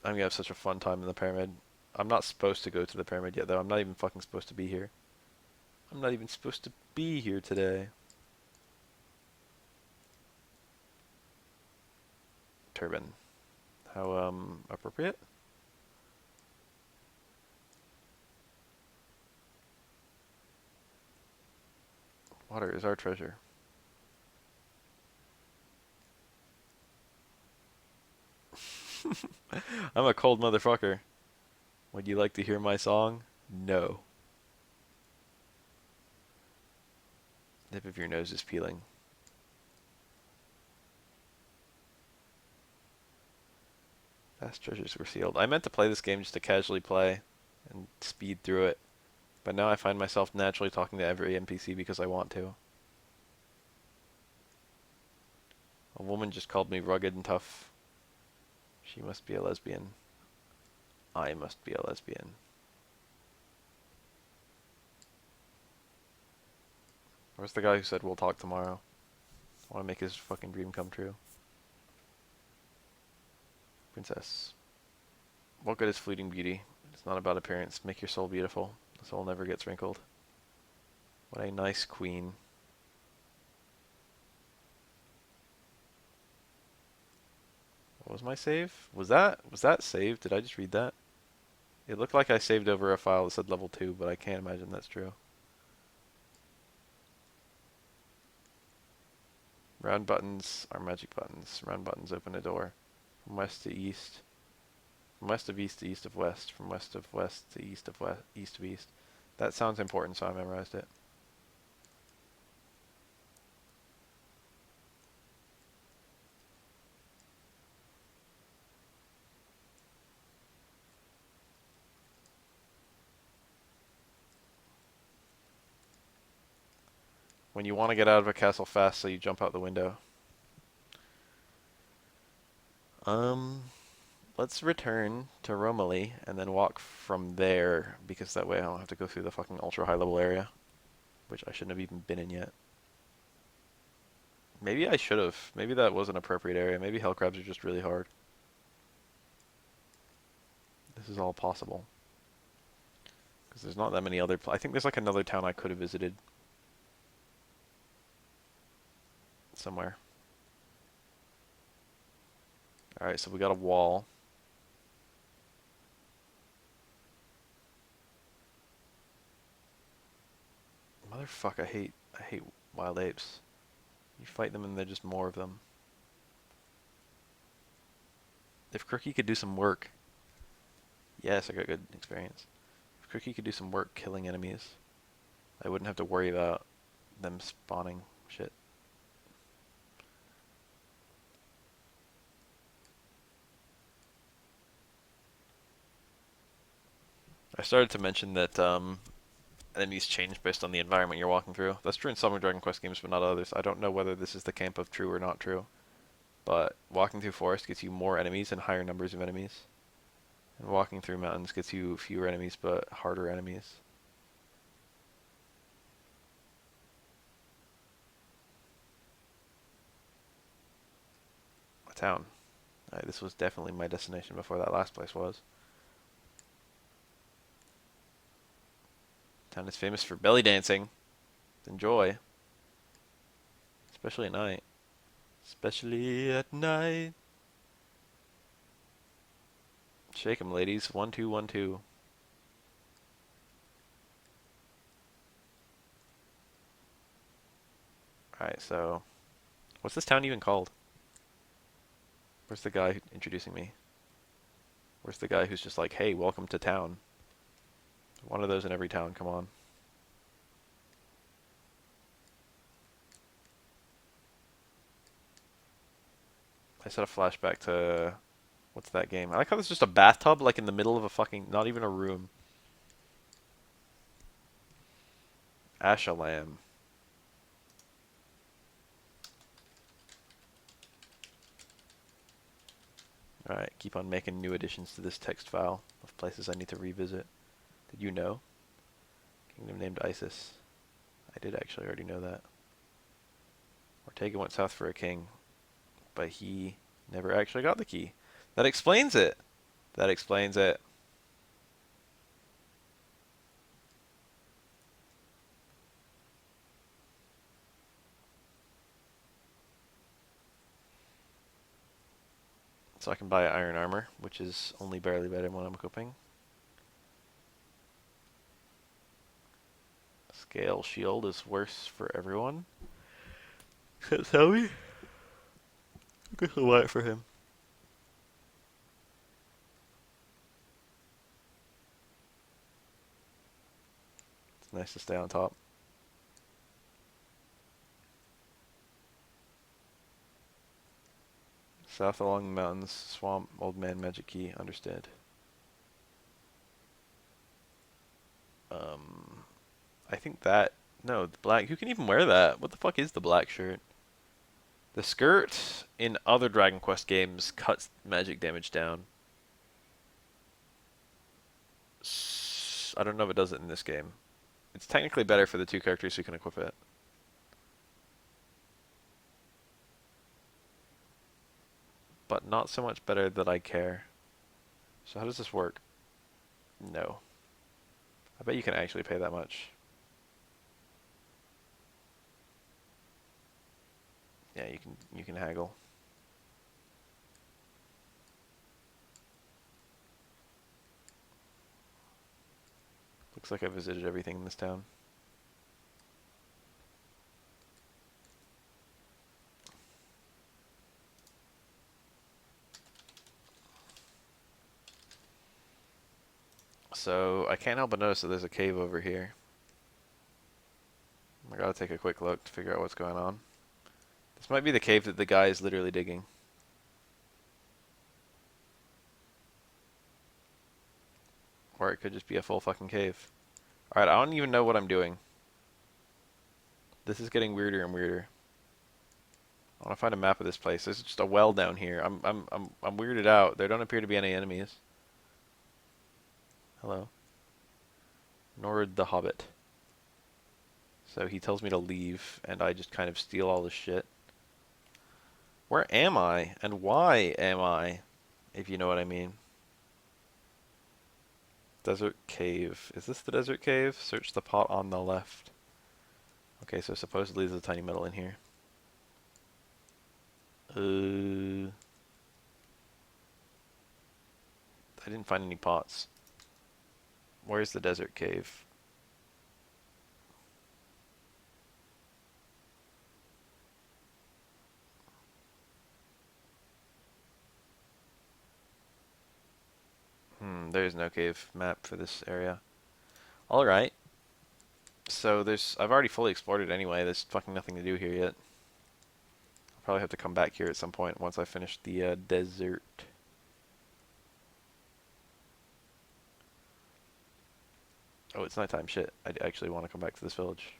Speaker 1: I'm gonna have such a fun time in the pyramid. I'm not supposed to go to the pyramid yet though. I'm not even fucking supposed to be here. I'm not even supposed to be here today. Turban. How appropriate? Water is our treasure. I'm a cold motherfucker. Would you like to hear my song? No. Tip of your nose is peeling. Past treasures were sealed. I meant to play this game just to casually play and speed through it, but now I find myself naturally talking to every NPC because I want to. A woman just called me rugged and tough. She must be a lesbian. I must be a lesbian. Where's the guy who said we'll talk tomorrow? I want to make his fucking dream come true. Princess. What good is fleeting beauty? It's not about appearance. Make your soul beautiful. The soul never gets wrinkled. What a nice queen. What was my save? Was that saved? Did I just read that? It looked like I saved over a file that said level 2, but I can't imagine that's true. Round buttons are magic buttons. Round buttons open a door. From west to east. From west of east to east of west. From west of west to east of west. East of east. That sounds important, so I memorized it. When you want to get out of a castle fast, so you jump out the window. Let's return to Romilly and then walk from there, because that way I don't have to go through the fucking ultra high level area, which I shouldn't have even been in yet. Maybe I should have. Maybe that was an appropriate area. Maybe hellcrabs are just really hard. This is all possible. Because there's not that many other... I think there's like another town I could have visited. Somewhere. Alright, so we got a wall. Motherfuck, I hate wild apes. You fight them and they're just more of them. If Crookie could do some work... Yes, I got good experience. If Crookie could do some work killing enemies, I wouldn't have to worry about them spawning shit. I started to mention that enemies change based on the environment you're walking through. That's true in some Dragon Quest games, but not others. I don't know whether this is the camp of true or not true. But walking through forest gets you more enemies and higher numbers of enemies. And walking through mountains gets you fewer enemies but harder enemies. A town. This was definitely my destination before that last place was. Town is famous for belly dancing. Enjoy. Especially at night. Especially at night. Shake 'em, ladies. 1, 2, 1, 2. Alright, so... What's this town even called? Where's the guy introducing me? Where's the guy who's just like, hey, welcome to town? One of those in every town, come on. I just had a flashback to... What's that game? I like how there's just a bathtub, like in the middle of a fucking... Not even a room. Ashalam. Alright, keep on making new additions to this text file of places I need to revisit. Did you know? Kingdom named Isis. I did actually already know that. Ortega went south for a king, but he never actually got the key. That explains it! That explains it. So I can buy iron armor, which is only barely better when I'm equipping. Scale shield is worse for everyone. Tell me? I guess I'll buy it for him. It's nice to stay on top. South along the mountains, swamp, old man, magic key, understood. Um, I think that, no, the black, who can even wear that? What the fuck is the black shirt? The skirt in other Dragon Quest games cuts magic damage down. I don't know if it does it in this game. It's technically better for the two characters who can equip it. But not so much better that I care. So how does this work? No. I bet you can actually pay that much. Yeah, you can haggle. Looks like I visited everything in this town. So I can't help but notice that there's a cave over here. I gotta take a quick look to figure out what's going on. This might be the cave that the guy is literally digging. Or it could just be a full fucking cave. Alright, I don't even know what I'm doing. This is getting weirder and weirder. I want to find a map of this place. There's just a well down here. I'm weirded out. There don't appear to be any enemies. Hello. Nord the Hobbit. So he tells me to leave, and I just kind of steal all this shit. Where am I? And why am I? If you know what I mean. Desert cave. Is this the desert cave? Search the pot on the left. Okay, so supposedly there's a tiny metal in here. I didn't find any pots. Where's the desert cave? There is no cave map for this area. Alright. So I've already fully explored it anyway. There's fucking nothing to do here yet. I'll probably have to come back here at some point once I finish the desert. Oh, it's nighttime. Shit. I actually want to come back to this village.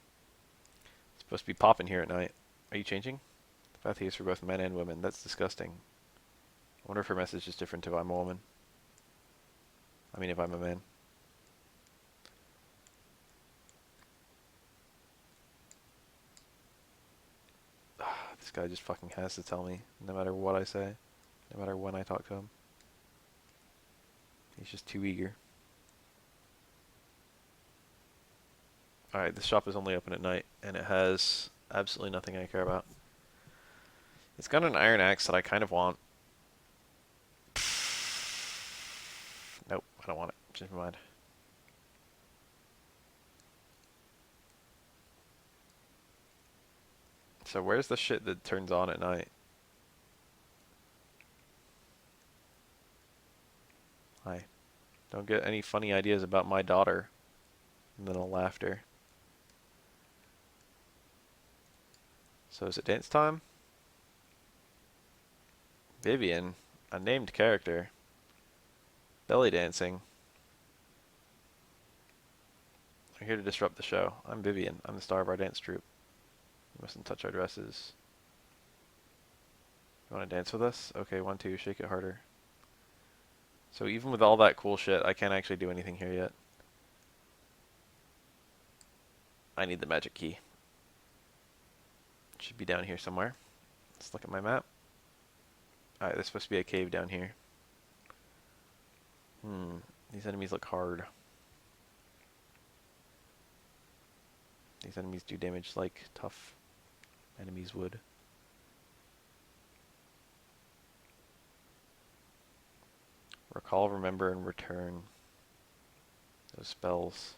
Speaker 1: It's supposed to be popping here at night. Are you changing? The path here is for both men and women. That's disgusting. I wonder if her message is different if I'm a woman. I mean, if I'm a man. This guy just fucking has to tell me, no matter what I say, no matter when I talk to him. He's just too eager. Alright, this shop is only open at night, and it has absolutely nothing I care about. It's got an iron axe that I kind of want. Nope, I don't want it. Just never mind. So where's the shit that turns on at night? Hi. Don't get any funny ideas about my daughter. And then a laughter. So is it dance time? Vivian, a named character. Belly dancing. I'm here to disrupt the show. I'm Vivian. I'm the star of our dance troupe. You mustn't touch our dresses. You want to dance with us? Okay, 1, 2, shake it harder. So even with all that cool shit, I can't actually do anything here yet. I need the magic key. It should be down here somewhere. Let's look at my map. Alright, there's supposed to be a cave down here. These enemies look hard. These enemies do damage like tough enemies would. Recall, remember, and return. Those spells.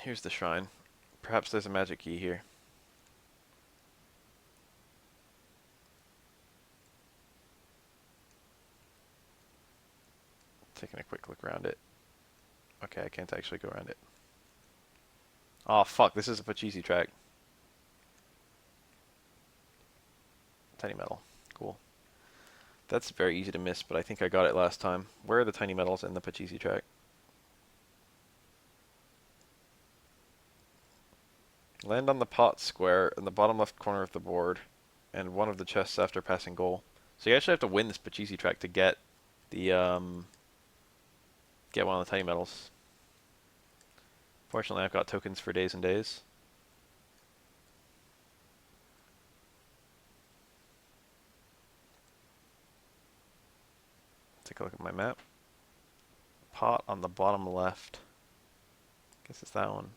Speaker 1: Here's the shrine. Perhaps there's a magic key here. Taking a quick look around it. Okay, I can't actually go around it. Oh fuck, this is a Pachisi track. Tiny metal. Cool. That's very easy to miss, but I think I got it last time. Where are the tiny metals in the Pachisi track? Land on the pot square in the bottom left corner of the board, and one of the chests after passing goal. So you actually have to win this Pachisi track to get the get one of the tiny metals. Fortunately, I've got tokens for days and days. Take a look at my map. Pot on the bottom left. Guess it's that one.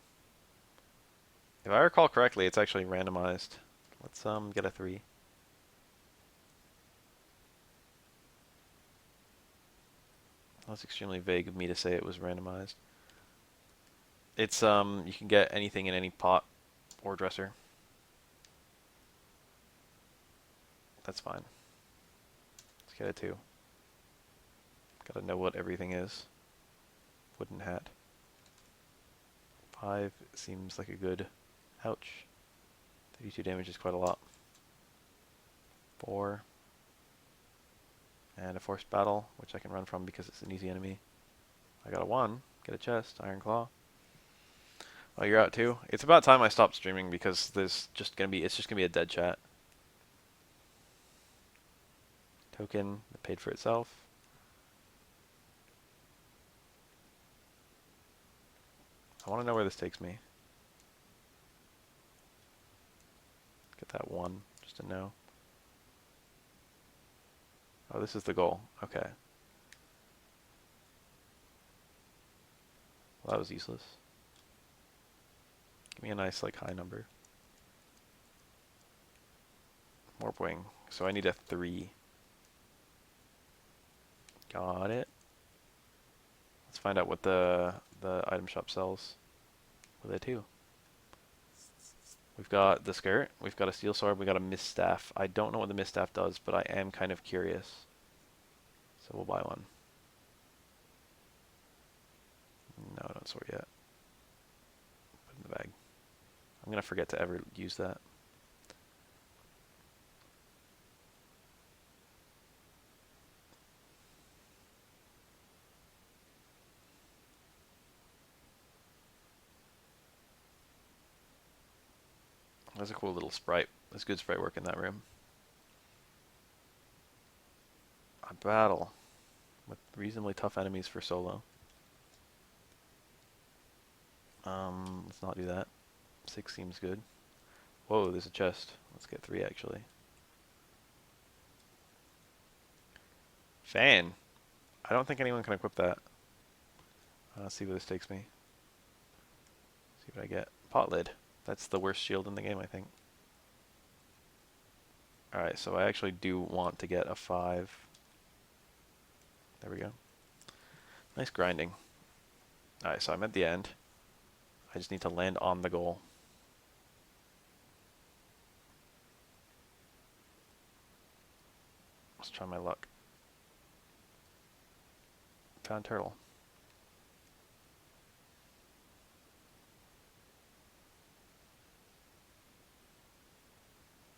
Speaker 1: If I recall correctly, it's actually randomized. Let's get a 3. That's extremely vague of me to say it was randomized. It's you can get anything in any pot or dresser. That's fine. Let's get a 2. Gotta know what everything is. Wooden hat. 5 seems like a good... Ouch. 32 damage is quite a lot. 4. And a forced battle, which I can run from because it's an easy enemy. I got a 1. Get a chest. Iron Claw. Oh, you're out too? It's about time I stopped streaming because it's just gonna be a dead chat. Token that paid for itself. I want to know where this takes me. Get that 1, just to know. Oh, this is the goal. Okay. Well, that was useless. Give me a nice, like, high number. Warp wing. So I need a 3. Got it. Let's find out what the item shop sells with it too. We've got the skirt, we've got a steel sword, we've got a mist staff. I don't know what the mist staff does, but I am kind of curious. So we'll buy one. No, don't sort yet. Put it in the bag. I'm gonna forget to ever use that. That's a cool little sprite. There's good sprite work in that room. A battle with reasonably tough enemies for solo. Let's not do that. 6 seems good. Whoa, there's a chest. Let's get 3 actually. Fan. I don't think anyone can equip that. Let's see where this takes me. See what I get. Pot lid. That's the worst shield in the game, I think. Alright, so I actually do want to get a 5. There we go. Nice grinding. Alright, so I'm at the end. I just need to land on the goal. Let's try my luck. Found turtle.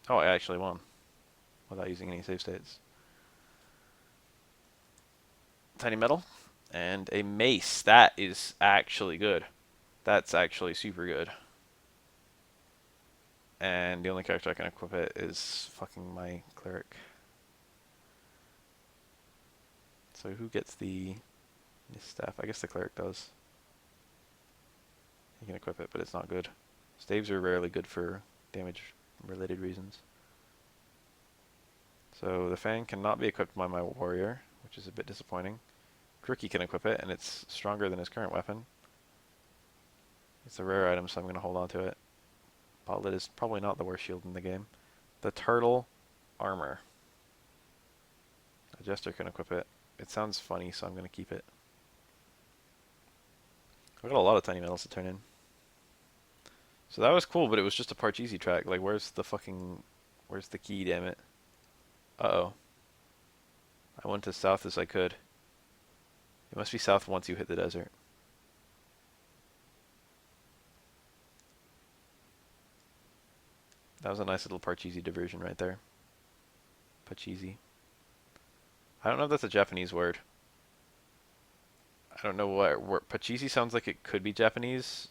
Speaker 1: Oh, I actually won. Without using any save states. Tiny metal. And a mace. That is actually good. That's actually super good. And the only character I can equip it is fucking my cleric. So who gets the staff? I guess the cleric does. He can equip it, but it's not good. Staves are rarely good for damage-related reasons. So the fan cannot be equipped by my warrior, which is a bit disappointing. Rookie can equip it, and it's stronger than his current weapon. It's a rare item, so I'm going to hold on to it. Potlet is probably not the worst shield in the game. The turtle armor. A jester can equip it. It sounds funny, so I'm going to keep it. I've got a lot of tiny metals to turn in. So that was cool, but it was just a Parcheesi track. Like, where's the key, damn it? Uh-oh. I went as south as I could. It must be south once you hit the desert. That was a nice little Parcheesi diversion right there. Pachisi. I don't know if that's a Japanese word. I don't know what Pachisi sounds like it could be Japanese,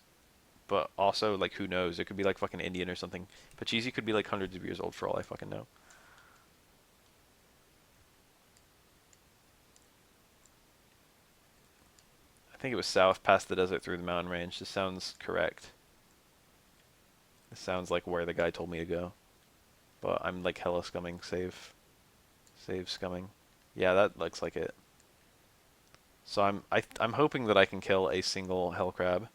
Speaker 1: but also like who knows? It could be like fucking Indian or something. Pachisi could be like hundreds of years old for all I fucking know. I think it was south past the desert through the mountain range. This sounds correct. This sounds like where the guy told me to go. But I'm like hella scumming. Save scumming. Yeah, that looks like it. So I'm hoping that I can kill a single hell crab.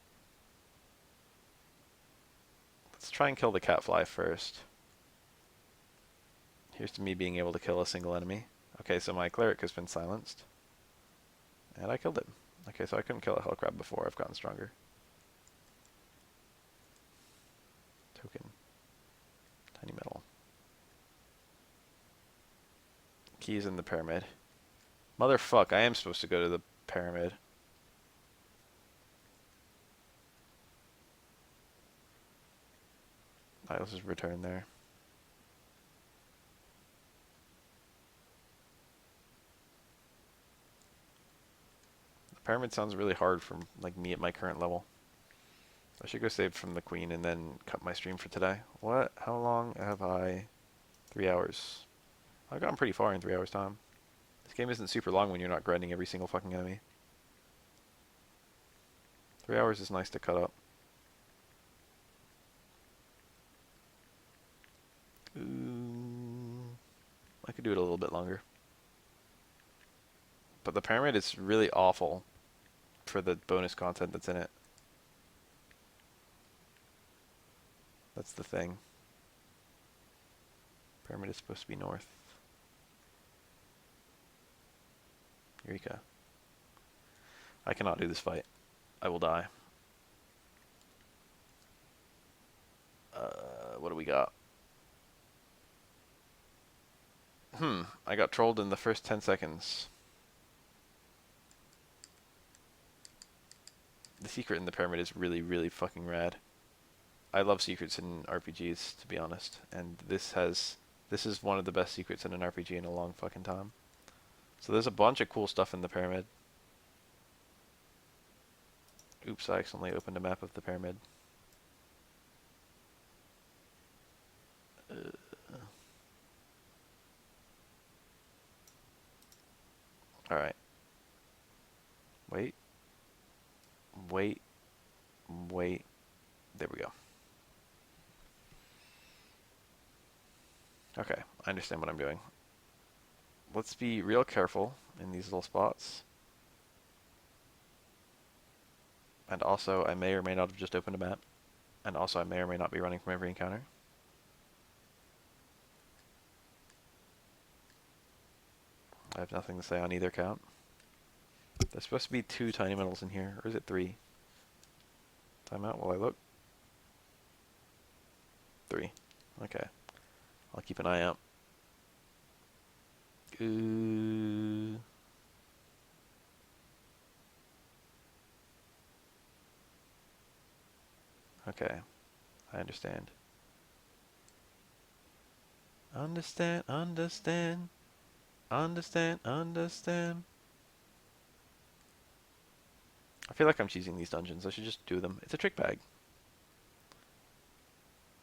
Speaker 1: Let's try and kill the catfly first. Here's to me being able to kill a single enemy. Okay, so my cleric has been silenced. And I killed it. Okay, so I couldn't kill a hell crab before. I've gotten stronger. Token. Tiny metal. Keys in the pyramid. Motherfuck, I am supposed to go to the pyramid. Alright, let's just return there. The pyramid sounds really hard for like me at my current level. I should go save from the queen and then cut my stream for today. What? How long have I? 3 hours. I've gotten pretty far in 3 hours time. This game isn't super long when you're not grinding every single fucking enemy. 3 hours is nice to cut up. Ooh, I could do it a little bit longer. But the pyramid is really awful for the bonus content that's in it. That's the thing. Pyramid is supposed to be north. Eureka. I cannot do this fight. I will die. What do we got? I got trolled in the first 10 seconds. The secret in the pyramid is really, really fucking rad. I love secrets in RPGs, to be honest, and this is one of the best secrets in an RPG in a long fucking time. So there's a bunch of cool stuff in the pyramid. Oops, I accidentally opened a map of the pyramid. Alright. Wait. Wait. Wait. There we go. Okay, I understand what I'm doing. Let's be real careful in these little spots. And also, I may or may not have just opened a map. And also, I may or may not be running from every encounter. I have nothing to say on either count. There's supposed to be 2 tiny metals in here, or is it 3? Time out while I look. 3. Okay. I'll keep an eye out. Okay. I understand. Understand, understand. Understand, understand. I feel like I'm cheesing these dungeons. I should just do them. It's a trick bag.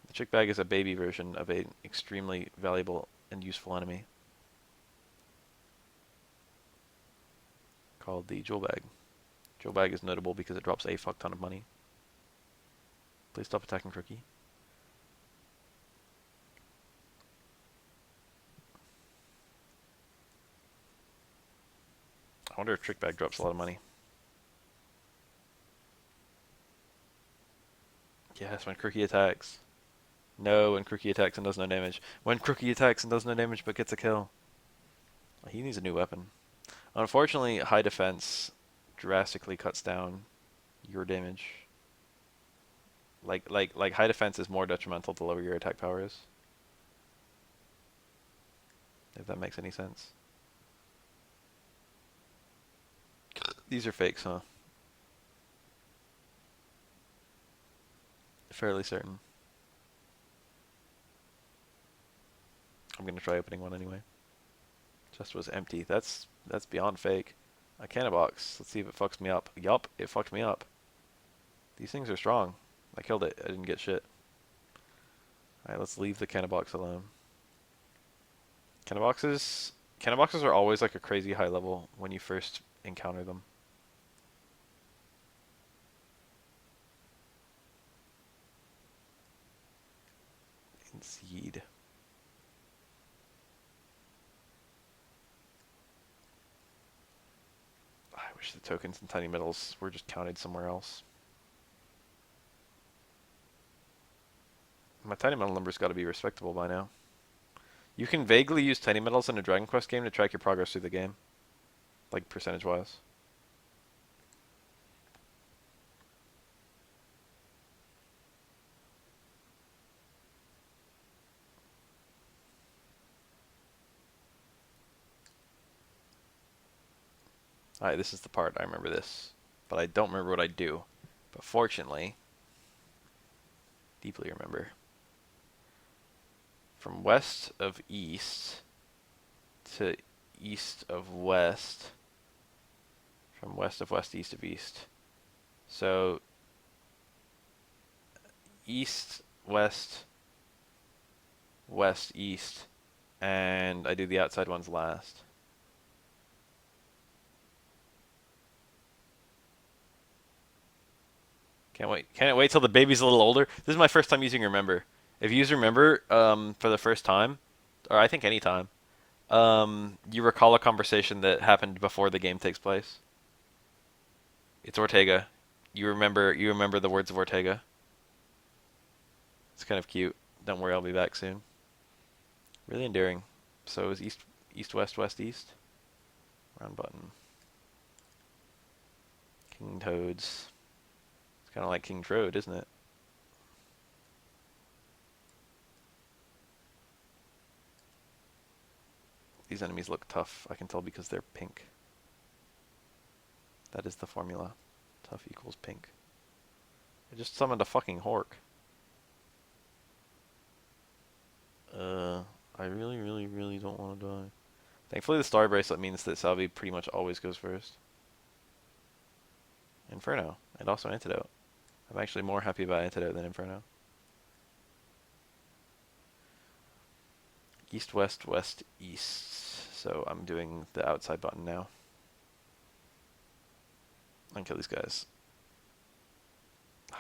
Speaker 1: The trick bag is a baby version of an extremely valuable and useful enemy called the jewel bag. Jewel bag is notable because it drops a fuck ton of money. Please stop attacking Crookie. I wonder if trick bag drops a lot of money. Yes, when Crookie attacks. No, when Crookie attacks and does no damage. When Crookie attacks and does no damage but gets a kill. He needs a new weapon. Unfortunately, high defense drastically cuts down your damage. Like high defense is more detrimental the lower your attack power is. If that makes any sense. These are fakes, huh? Fairly certain. I'm gonna try opening one anyway. Just was empty. That's beyond fake. A canna box. Let's see if it fucks me up. Yup, it fucked me up. These things are strong. I killed it. I didn't get shit. Alright, let's leave the canna box alone. Canna boxes are always like a crazy high level when you first encounter them. Seed. I wish the tokens and tiny metals were just counted somewhere else. My tiny metal number's got to be respectable by now. You can vaguely use tiny metals in a Dragon Quest game to track your progress through the game, like percentage-wise. Alright, this is the part I remember this, but I don't remember what I do. But fortunately, deeply remember. From west of east to east of west, from west of west, east of east. So, east, west, west, east, and I do the outside ones last. Can't wait till the baby's a little older. This is my first time using Remember. If you use Remember for the first time, or I think any time, you recall a conversation that happened before the game takes place. It's Ortega. You remember the words of Ortega. It's kind of cute. Don't worry, I'll be back soon. Really endearing. So is east, west, west, east. Round button. King Toads. It's kind of like King Toad, isn't it? These enemies look tough. I can tell because they're pink. That is the formula. Tough equals pink. I just summoned a fucking Hork. I really, really, really don't want to die. Thankfully the Star Bracelet means that Salvi pretty much always goes first. Inferno. And also Antidote. I'm actually more happy about Antidote than Inferno. East, west, west, east. So I'm doing the outside button now. I can kill these guys.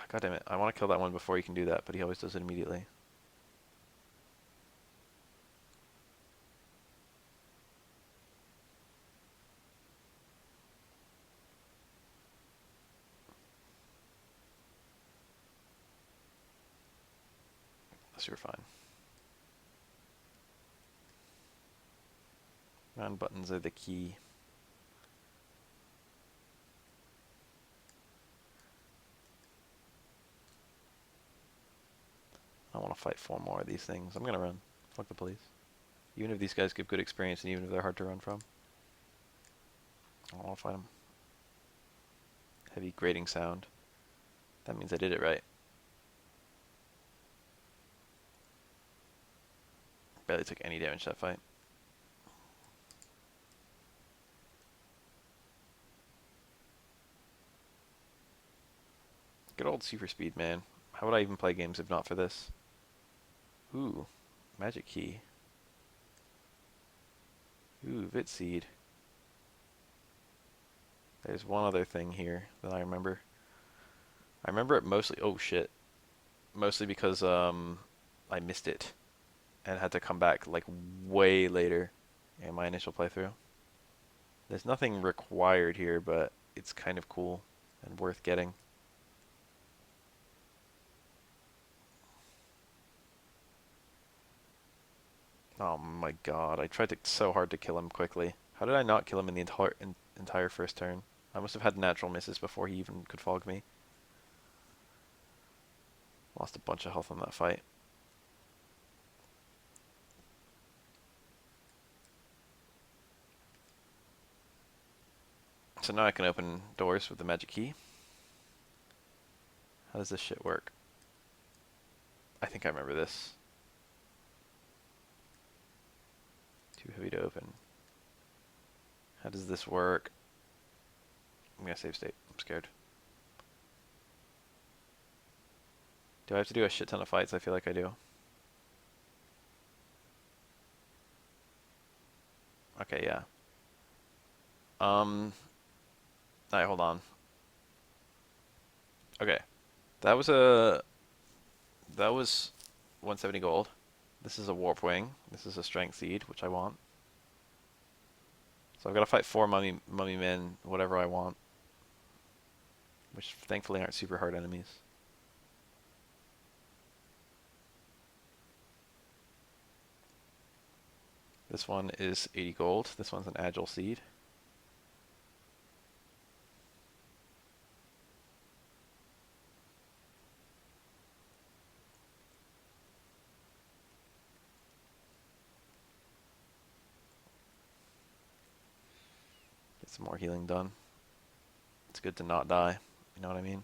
Speaker 1: God damn it. I want to kill that one before he can do that, but he always does it immediately. Unless you're fine. Round buttons are the key. I want to fight 4 more of these things. I'm gonna run. Fuck the police. Even if these guys give good experience and even if they're hard to run from. I don't want to fight them. Heavy grating sound. That means I did it right. Barely took any damage that fight. Good old super speed, man. How would I even play games if not for this? Ooh, magic key. Ooh, Vit Seed. There's one other thing here that I remember. I remember it mostly, oh shit. Mostly because I missed it and had to come back like way later in my initial playthrough. There's nothing required here, but it's kind of cool and worth getting. Oh my god, I tried so hard to kill him quickly. How did I not kill him in the entire first turn? I must have had natural misses before he even could fog me. Lost a bunch of health on that fight. So now I can open doors with the magic key. How does this shit work? I think I remember this. Too heavy to open. How does this work? I'm gonna save state. I'm scared. Do I have to do a shit ton of fights? I feel like I do. Okay, yeah. Alright, hold on. Okay. That was a... That was 170 gold. This is a warp wing. This is a strength seed, which I want. So I've got to fight 4 mummy men, whatever I want. Which thankfully aren't super hard enemies. This one is 80 gold. This one's an agile seed. Get some more healing done. It's good to not die. You know what I mean?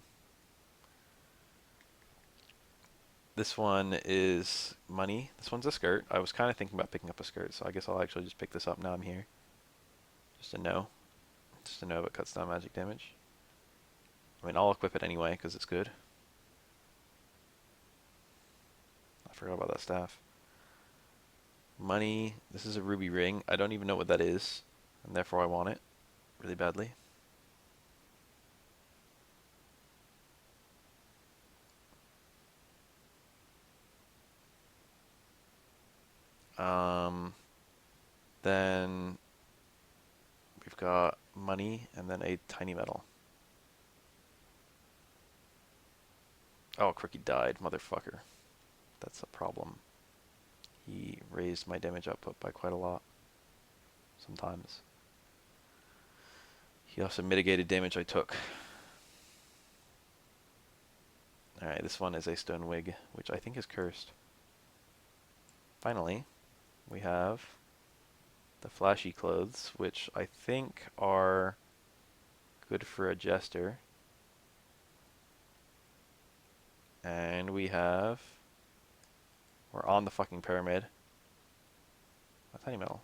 Speaker 1: This one is money. This one's a skirt. I was kind of thinking about picking up a skirt, so I guess I'll actually just pick this up now I'm here. Just to know. Just to know if it cuts down magic damage. I mean, I'll equip it anyway, because it's good. I forgot about that staff. Money. This is a ruby ring. I don't even know what that is, and therefore I want it really badly. Then we've got money and then a tiny metal. Oh, Crookie died, motherfucker. That's a problem. He raised my damage output by quite a lot. Sometimes. He also mitigated damage I took. Alright, this one is a stone wig, which I think is cursed. Finally, we have the flashy clothes, which I think are good for a jester. And we have... We're on the fucking pyramid. A tiny metal.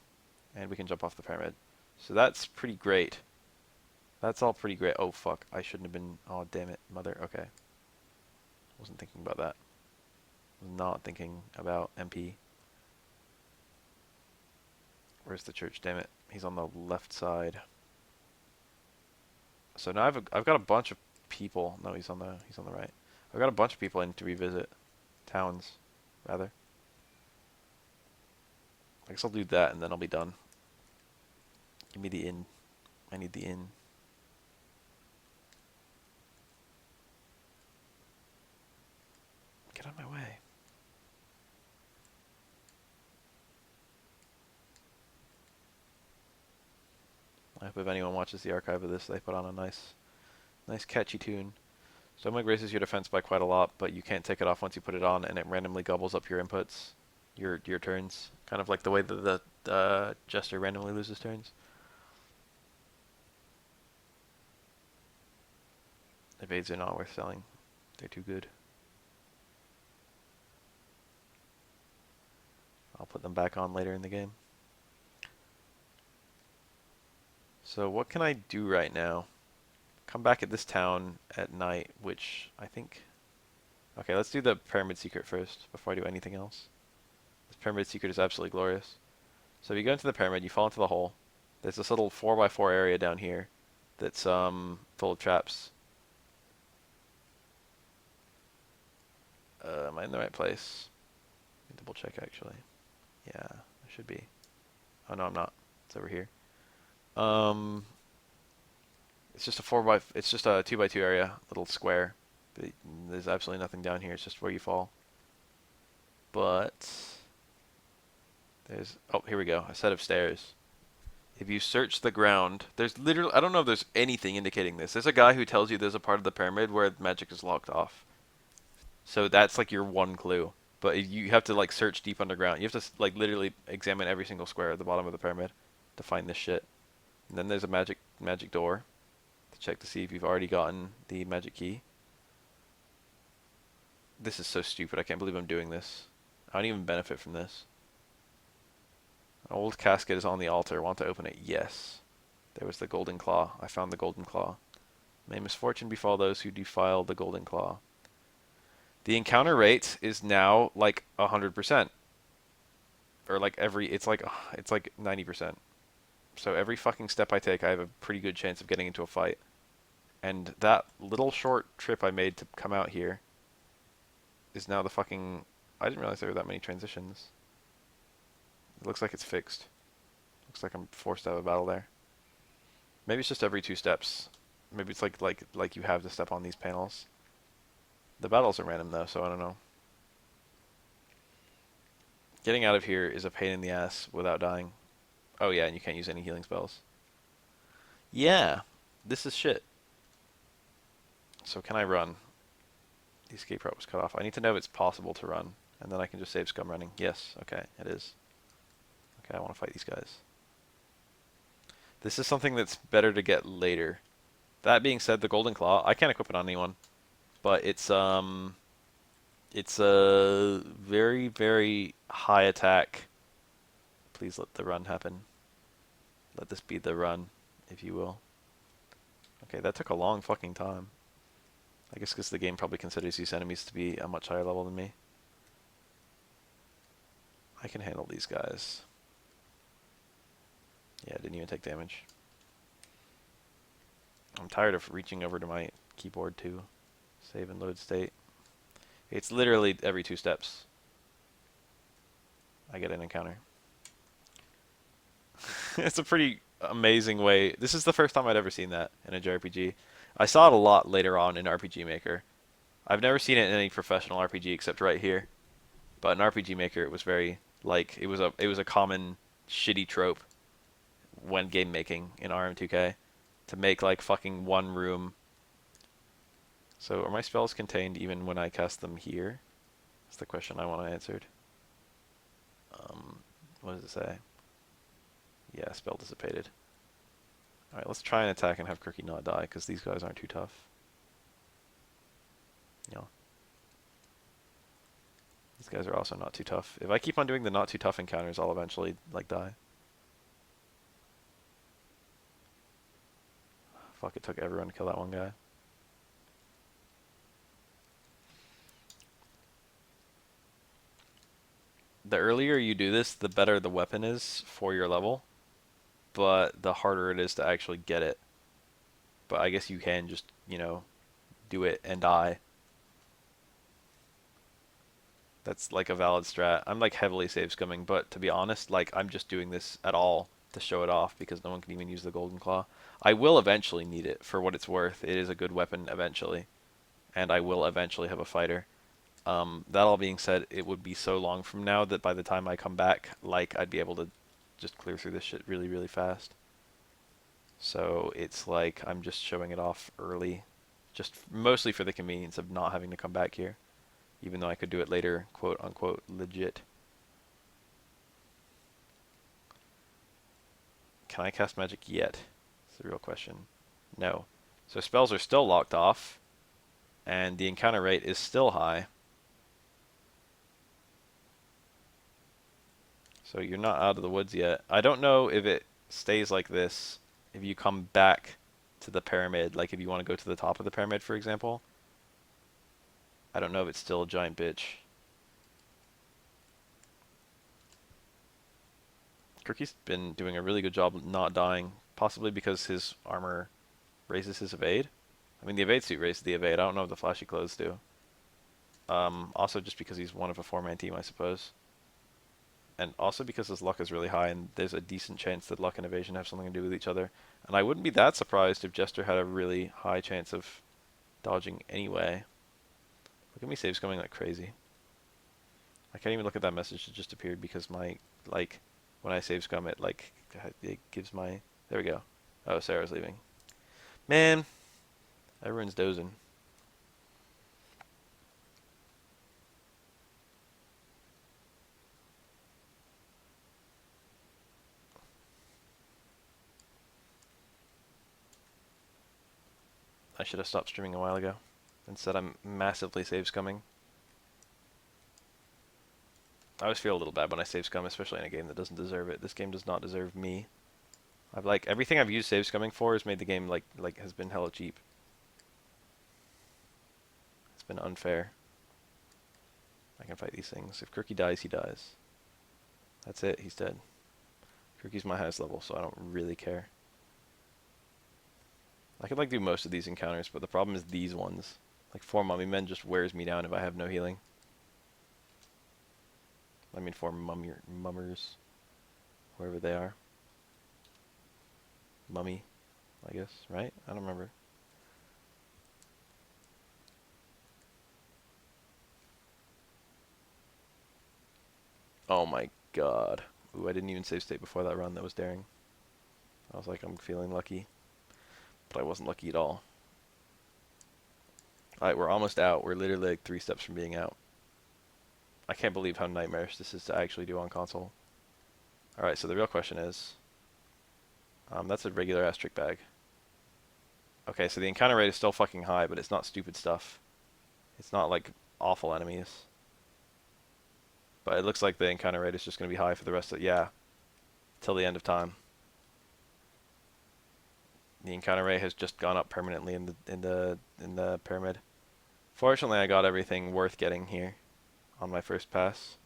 Speaker 1: And we can jump off the pyramid. So that's pretty great. That's all pretty great. Oh, fuck. I shouldn't have been... Oh, damn it, mother. Okay. Wasn't thinking about that. Was not thinking about MP. Where's the church? Damn it. He's on the left side. So now I've got a bunch of people. No, he's on the right. I've got a bunch of people I need to revisit. Towns, rather. I guess I'll do that and then I'll be done. Give me the inn. I need the inn. Get out of my way. I hope if anyone watches the archive of this, they put on a nice catchy tune. Stonewick raises your defense by quite a lot, but you can't take it off once you put it on, and it randomly gobbles up your inputs, your turns. Kind of like the way that the Jester randomly loses turns. Evades are not worth selling. They're too good. I'll put them back on later in the game. So what can I do right now? Come back at this town at night, which I think... Okay, let's do the Pyramid Secret first, before I do anything else. This Pyramid Secret is absolutely glorious. So if you go into the pyramid, you fall into the hole. There's this little 4x4 area down here that's full of traps. Am I in the right place? Let me double check actually. Yeah, I should be. Oh no, I'm not. It's over here. It's just it's just a 2x2 area, little square. There's absolutely nothing down here. It's just where you fall. But there's here we go. A set of stairs. If you search the ground, there's literally I don't know if there's anything indicating this. There's a guy who tells you there's a part of the pyramid where magic is locked off. So that's like your one clue. But you have to like search deep underground. You have to like literally examine every single square at the bottom of the pyramid to find this shit. And then there's a magic door to check to see if you've already gotten the magic key. This is so stupid. I can't believe I'm doing this. I don't even benefit from this. An old casket is on the altar. Want to open it? Yes. There was the Golden Claw. I found the Golden Claw. May misfortune befall those who defile the Golden Claw. The encounter rate is now like 100%. Or like it's like 90%. So every fucking step I take, I have a pretty good chance of getting into a fight. And that little short trip I made to come out here is now the fucking... I didn't realize there were that many transitions. It looks like it's fixed. Looks like I'm forced to have a battle there. Maybe it's just every 2 steps. Maybe it's like you have to step on these panels. The battles are random though, so I don't know. Getting out of here is a pain in the ass without dying. Oh yeah, and you can't use any healing spells. Yeah, this is shit. So can I run? The escape route was cut off. I need to know if it's possible to run, and then I can just save scum running. Yes, okay, it is. Okay, I want to fight these guys. This is something that's better to get later. That being said, the Golden Claw, I can't equip it on anyone, but it's a very, very high attack. Please let the run happen. Let this be the run, if you will. Okay, that took a long fucking time. I guess because the game probably considers these enemies to be a much higher level than me. I can handle these guys. Yeah, didn't even take damage. I'm tired of reaching over to my keyboard to save and load state. It's literally every 2 steps I get an encounter. It's a pretty amazing way. This is the first time I'd ever seen that in a JRPG. I saw it a lot later on in RPG Maker. I've never seen it in any professional RPG except right here. But in RPG Maker it was very like it was a common shitty trope when game making in RM2K to make like fucking one room. So are my spells contained even when I cast them here? That's the question I want answered. What does it say? Yeah, spell dissipated. Alright, let's try and attack and have Crookie not die, because these guys aren't too tough. You know. These guys are also not too tough. If I keep on doing the not too tough encounters, I'll eventually, like, die. Fuck, it took everyone to kill that one guy. The earlier you do this, the better the weapon is for your level, but the harder it is to actually get it. But I guess you can just, you know, do it and die. That's like a valid strat. I'm like heavily save scumming, but to be honest, like I'm just doing this at all to show it off because no one can even use the Golden Claw. I will eventually need it for what it's worth. It is a good weapon eventually, and I will eventually have a fighter. That all being said, it would be so long from now that by the time I come back, like I'd be able to just clear through this shit really, really fast. So it's like I'm just showing it off early, just mostly for the convenience of not having to come back here, even though I could do it later, quote unquote, legit. Can I cast magic yet? That's the real question. No. So spells are still locked off, and the encounter rate is still high. So you're not out of the woods yet. I don't know if it stays like this if you come back to the pyramid, like if you want to go to the top of the pyramid, for example. I don't know if it's still a giant bitch. Kirky's been doing a really good job not dying, possibly because his armor raises his evade. I mean, the evade suit raises the evade. I don't know if the flashy clothes do. Also just because he's one of a 4-man team, I suppose. And also because his luck is really high, and there's a decent chance that luck and evasion have something to do with each other. And I wouldn't be that surprised if Jester had a really high chance of dodging anyway. Look at me save scumming like crazy. I can't even look at that message that just appeared because my, like, when I save scum it, like, it gives my, there we go. Oh, Sarah's leaving. Man, everyone's dozing. I should have stopped streaming a while ago. Instead, I'm massively save scumming. I always feel a little bad when I save scum, especially in a game that doesn't deserve it. This game does not deserve me. I've like everything I've used save scumming for has made the game like has been hella cheap. It's been unfair. I can fight these things. If Crookie dies, he dies. That's it. He's dead. Crookie's my highest level, so I don't really care. I could like do most of these encounters, but the problem is these ones. Like 4 mummy men just wears me down if I have no healing. I mean 4 mummers, whoever they are. Mummy, I guess, right? I don't remember. Oh my god. Ooh, I didn't even save state before that run. That was daring. I was like, I'm feeling lucky. But I wasn't lucky at all. Alright, we're almost out. We're literally like 3 steps from being out. I can't believe how nightmarish this is to actually do on console. Alright, so the real question is... that's a regular ass trick bag. Okay, so the encounter rate is still fucking high, but it's not stupid stuff. It's not like awful enemies. But it looks like the encounter rate is just going to be high for the rest of... Yeah. Till the end of time. The encounter rate has just gone up permanently in the pyramid. Fortunately, I got everything worth getting here on my first pass.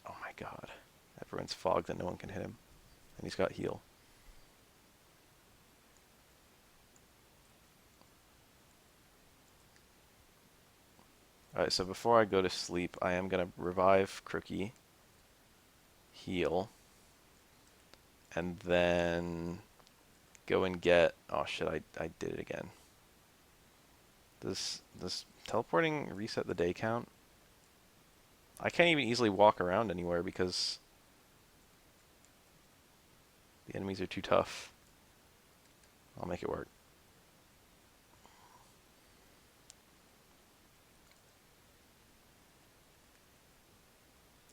Speaker 1: Oh my god. Everyone's fogged and no one can hit him. And he's got heal. Alright, so before I go to sleep, I am going to revive Crookie, heal, and then go and get... Oh shit, I did it again. Does teleporting reset the day count? I can't even easily walk around anywhere because the enemies are too tough. I'll make it work.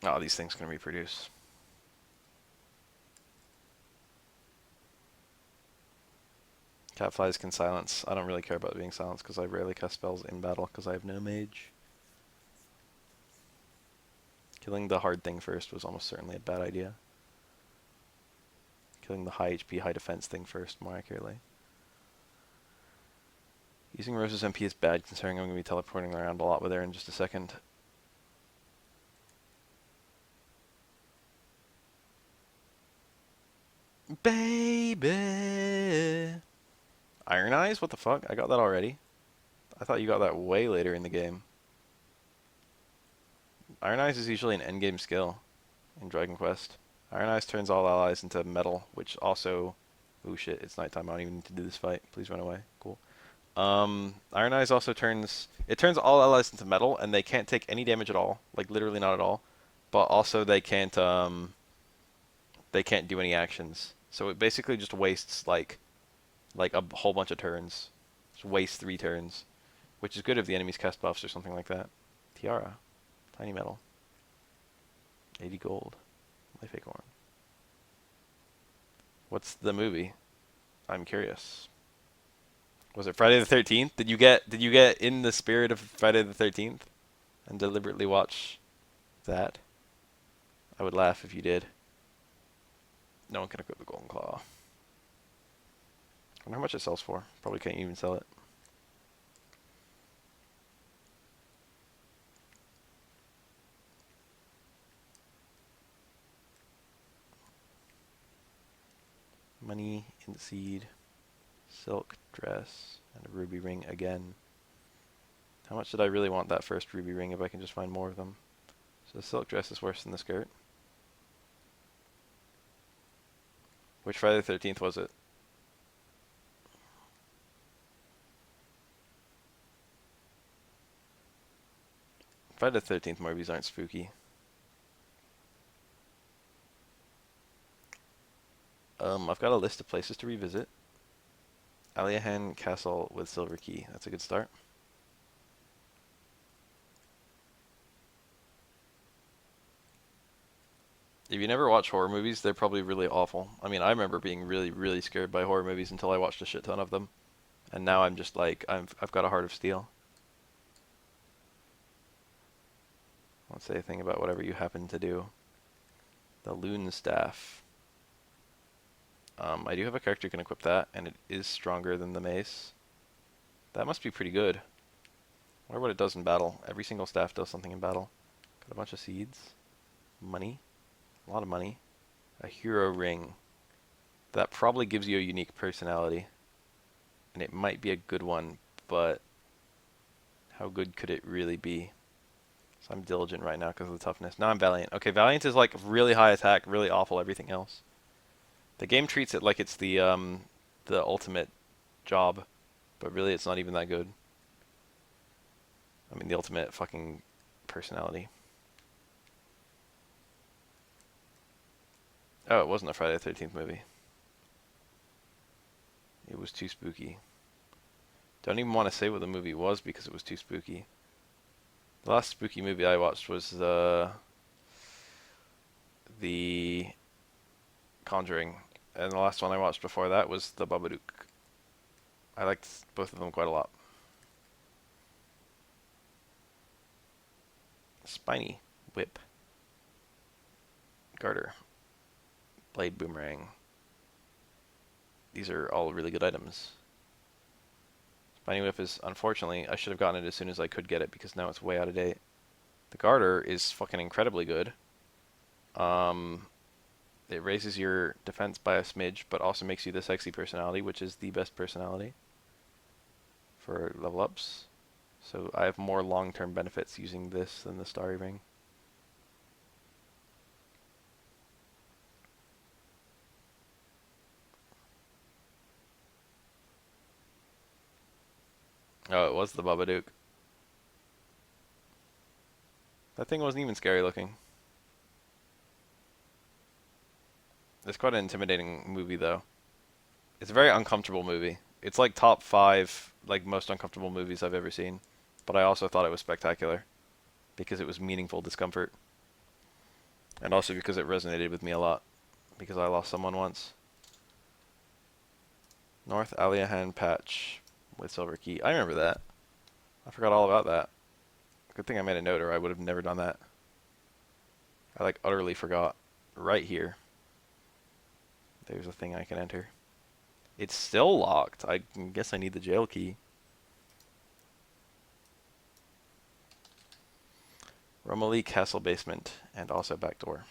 Speaker 1: Oh, these things can reproduce. Catflies can silence. I don't really care about being silenced because I rarely cast spells in battle because I have no mage. Killing the hard thing first was almost certainly a bad idea. Killing the high HP, high defense thing first, more accurately. Using Rose's MP is bad considering I'm going to be teleporting around a lot with her in just a second. Baby! Iron Eyes? What the fuck? I got that already. I thought you got that way later in the game. Iron Eyes is usually an endgame skill in Dragon Quest. Iron Eyes turns all allies into metal, which also... Oh shit, it's nighttime. I don't even need to do this fight. Please run away. Cool. Iron Eyes also turns... It turns all allies into metal, and they can't take any damage at all. Like, literally not at all. But also they can't do any actions. So it basically just wastes, like a whole bunch of turns. Just wastes 3 turns. Which is good if the enemies cast buffs or something like that. Tiara. Tiny metal. 80 gold. Life Acorn. What's the movie? I'm curious. Was it Friday the 13th? Did you get in the spirit of Friday the 13th and deliberately watch that? I would laugh if you did. No one can equip the Golden Claw. I wonder how much it sells for. Probably can't even sell it. Money, Inseed, Silk Dress, and a Ruby Ring again. How much did I really want that first Ruby Ring if I can just find more of them? So the Silk Dress is worse than the skirt. Which Friday the 13th was it? Friday the 13th movies aren't spooky. I've got a list of places to revisit. Aliahan Castle with Silver Key. That's a good start. If you never watch horror movies, they're probably really awful. I mean, I remember being really, really scared by horror movies until I watched a shit ton of them. And now I'm just like, I've got a heart of steel. Won't say a thing about whatever you happen to do. The Loon Staff. I do have a character who can equip that, and it is stronger than the mace. That must be pretty good. I wonder what it does in battle. Every single staff does something in battle. Got a bunch of seeds. Money. A lot of money. A hero ring. That probably gives you a unique personality. And it might be a good one, but how good could it really be? So I'm diligent right now because of the toughness. Now I'm valiant. Okay, valiant is like really high attack, really awful everything else. The game treats it like it's the ultimate job, but really it's not even that good. I mean, the ultimate fucking personality. Oh, it wasn't a Friday the 13th movie. It was too spooky. Don't even want to say what the movie was because it was too spooky. The last spooky movie I watched was The Conjuring, and the last one I watched before that was The Babadook. I liked both of them quite a lot. Spiny Whip. Garter. Blade Boomerang. These are all really good items. Spiny Whip is, unfortunately, I should have gotten it as soon as I could get it because now it's way out of date. The Garter is fucking incredibly good. It raises your defense by a smidge, but also makes you the sexy personality, which is the best personality for level ups. So I have more long-term benefits using this than the Starry Ring. Oh, it was the Babadook. That thing wasn't even scary looking. It's quite an intimidating movie, though. It's a very uncomfortable movie. It's like top 5, like, most uncomfortable movies I've ever seen. But I also thought it was spectacular because it was meaningful discomfort. And also because it resonated with me a lot. Because I lost someone once. North Aliahan Patch with Silver Key. I remember that. I forgot all about that. Good thing I made a note or I would have never done that. I like utterly forgot. Right here. There's a thing I can enter. It's still locked. I guess I need the jail key. Romilly Castle Basement and also back door.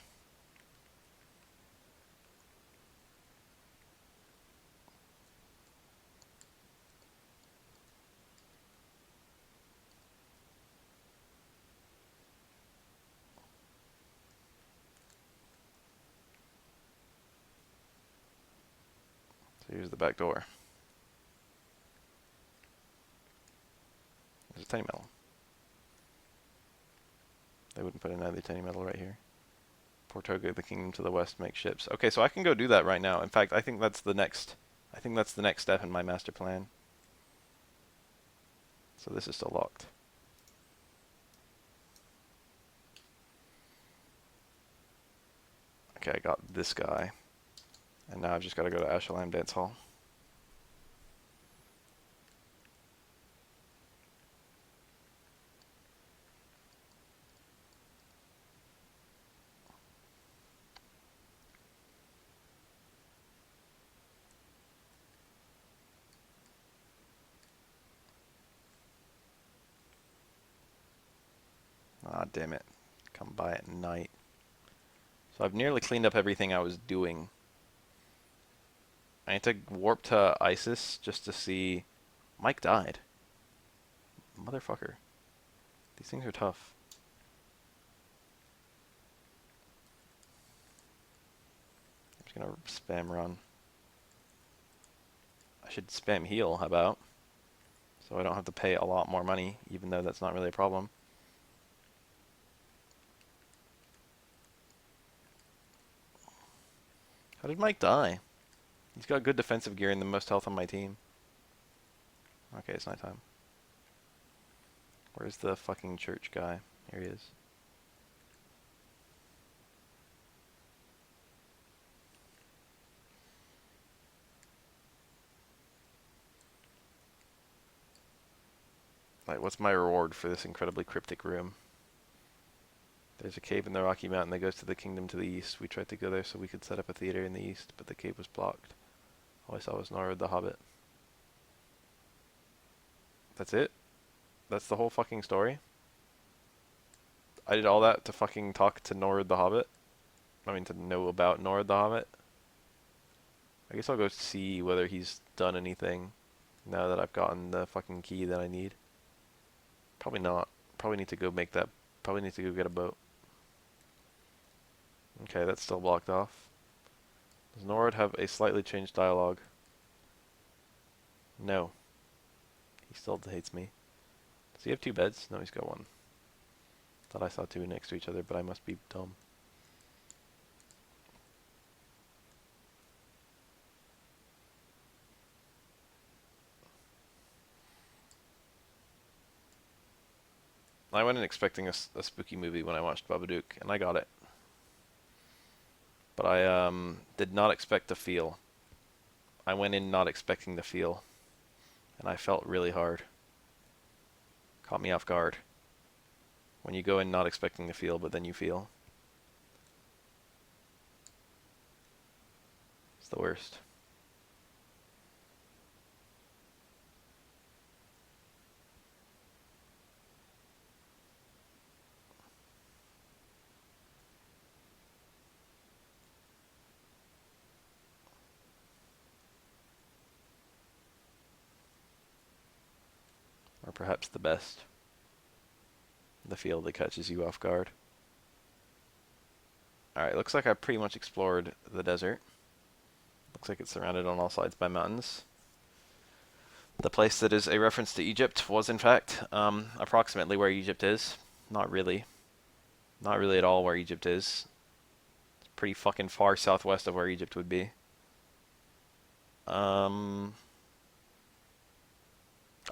Speaker 1: So here's the back door. There's a tiny metal. They wouldn't put another tiny metal right here. Portoga, the kingdom to the west, make ships. Okay, so I can go do that right now. In fact, I think that's the next step in my master plan. So this is still locked. Okay, I got this guy. And now I've just got to go to Ashalam Dance Hall. Ah, damn it. Come by at night. So I've nearly cleaned up everything I was doing. I need to warp to Isis just to see... Mike died. Motherfucker. These things are tough. I'm just gonna spam run. I should spam heal, how about? So I don't have to pay a lot more money, even though that's not really a problem. How did Mike die? He's got good defensive gear and the most health on my team. Okay, it's nighttime. Where's the fucking church guy? Here he is. Like, what's my reward for this incredibly cryptic room? There's a cave in the Rocky Mountain that goes to the kingdom to the east. We tried to go there so we could set up a theater in the east, but the cave was blocked. All I saw was Norwood the Hobbit. That's it? That's the whole fucking story? I did all that to fucking talk to Norwood the Hobbit? I mean, to know about Norwood the Hobbit? I guess I'll go see whether he's done anything now that I've gotten the fucking key that I need. Probably not. Probably need to go make that. Probably need to go get a boat. Okay, that's still blocked off. Does Norwood have a slightly changed dialogue? No. He still hates me. Does he have 2 beds? No, he's got 1. Thought I saw 2 next to each other, but I must be dumb. I went in expecting a spooky movie when I watched Babadook, and I got it. But I did not expect to feel. I went in not expecting to feel, and I felt really hard. Caught me off guard. When you go in not expecting to feel, but then you feel. It's the worst. Or perhaps the best. The feel that catches you off guard. Alright, looks like I've pretty much explored the desert. Looks like it's surrounded on all sides by mountains. The place that is a reference to Egypt was in fact approximately where Egypt is. Not really. Not really at all where Egypt is. It's pretty fucking far southwest of where Egypt would be.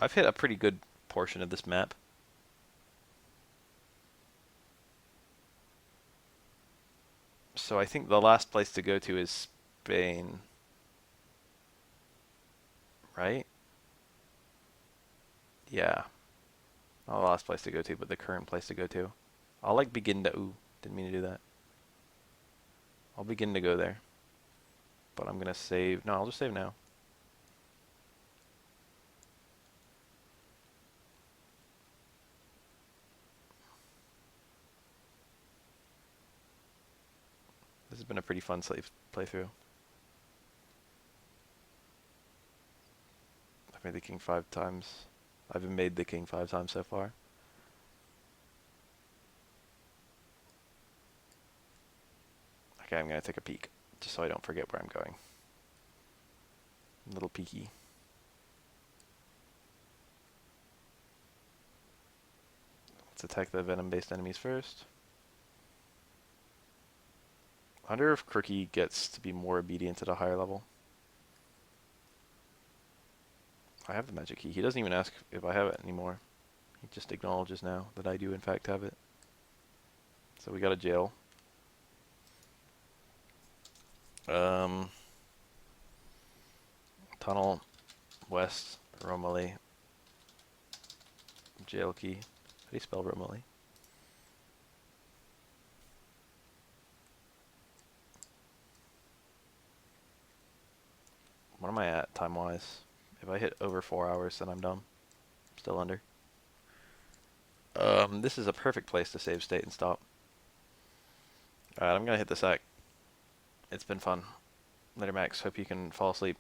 Speaker 1: I've hit a pretty good portion of this map. So I think the last place to go to is Spain. Right? Yeah. Not the last place to go to, but the current place to go to. I'll like begin to... Ooh, didn't mean to do that. I'll begin to go there. But I'm gonna save... No, I'll just save now. This has been a pretty fun playthrough. I've made the king 5 times. I've made the king 5 times so far. Okay, I'm gonna take a peek, just so I don't forget where I'm going. A little peeky. Let's attack the venom-based enemies first. I wonder if Crookie gets to be more obedient at a higher level. I have the magic key. He doesn't even ask if I have it anymore. He just acknowledges now that I do in fact have it. So we got a jail. Tunnel, west, Romilly. Jail key. How do you spell Romilly? What am I at time-wise? If I hit over 4 hours, then I'm done. Still under. This is a perfect place to save state and stop. Alright, I'm gonna hit the sack. It's been fun. Later, Max. Hope you can fall asleep.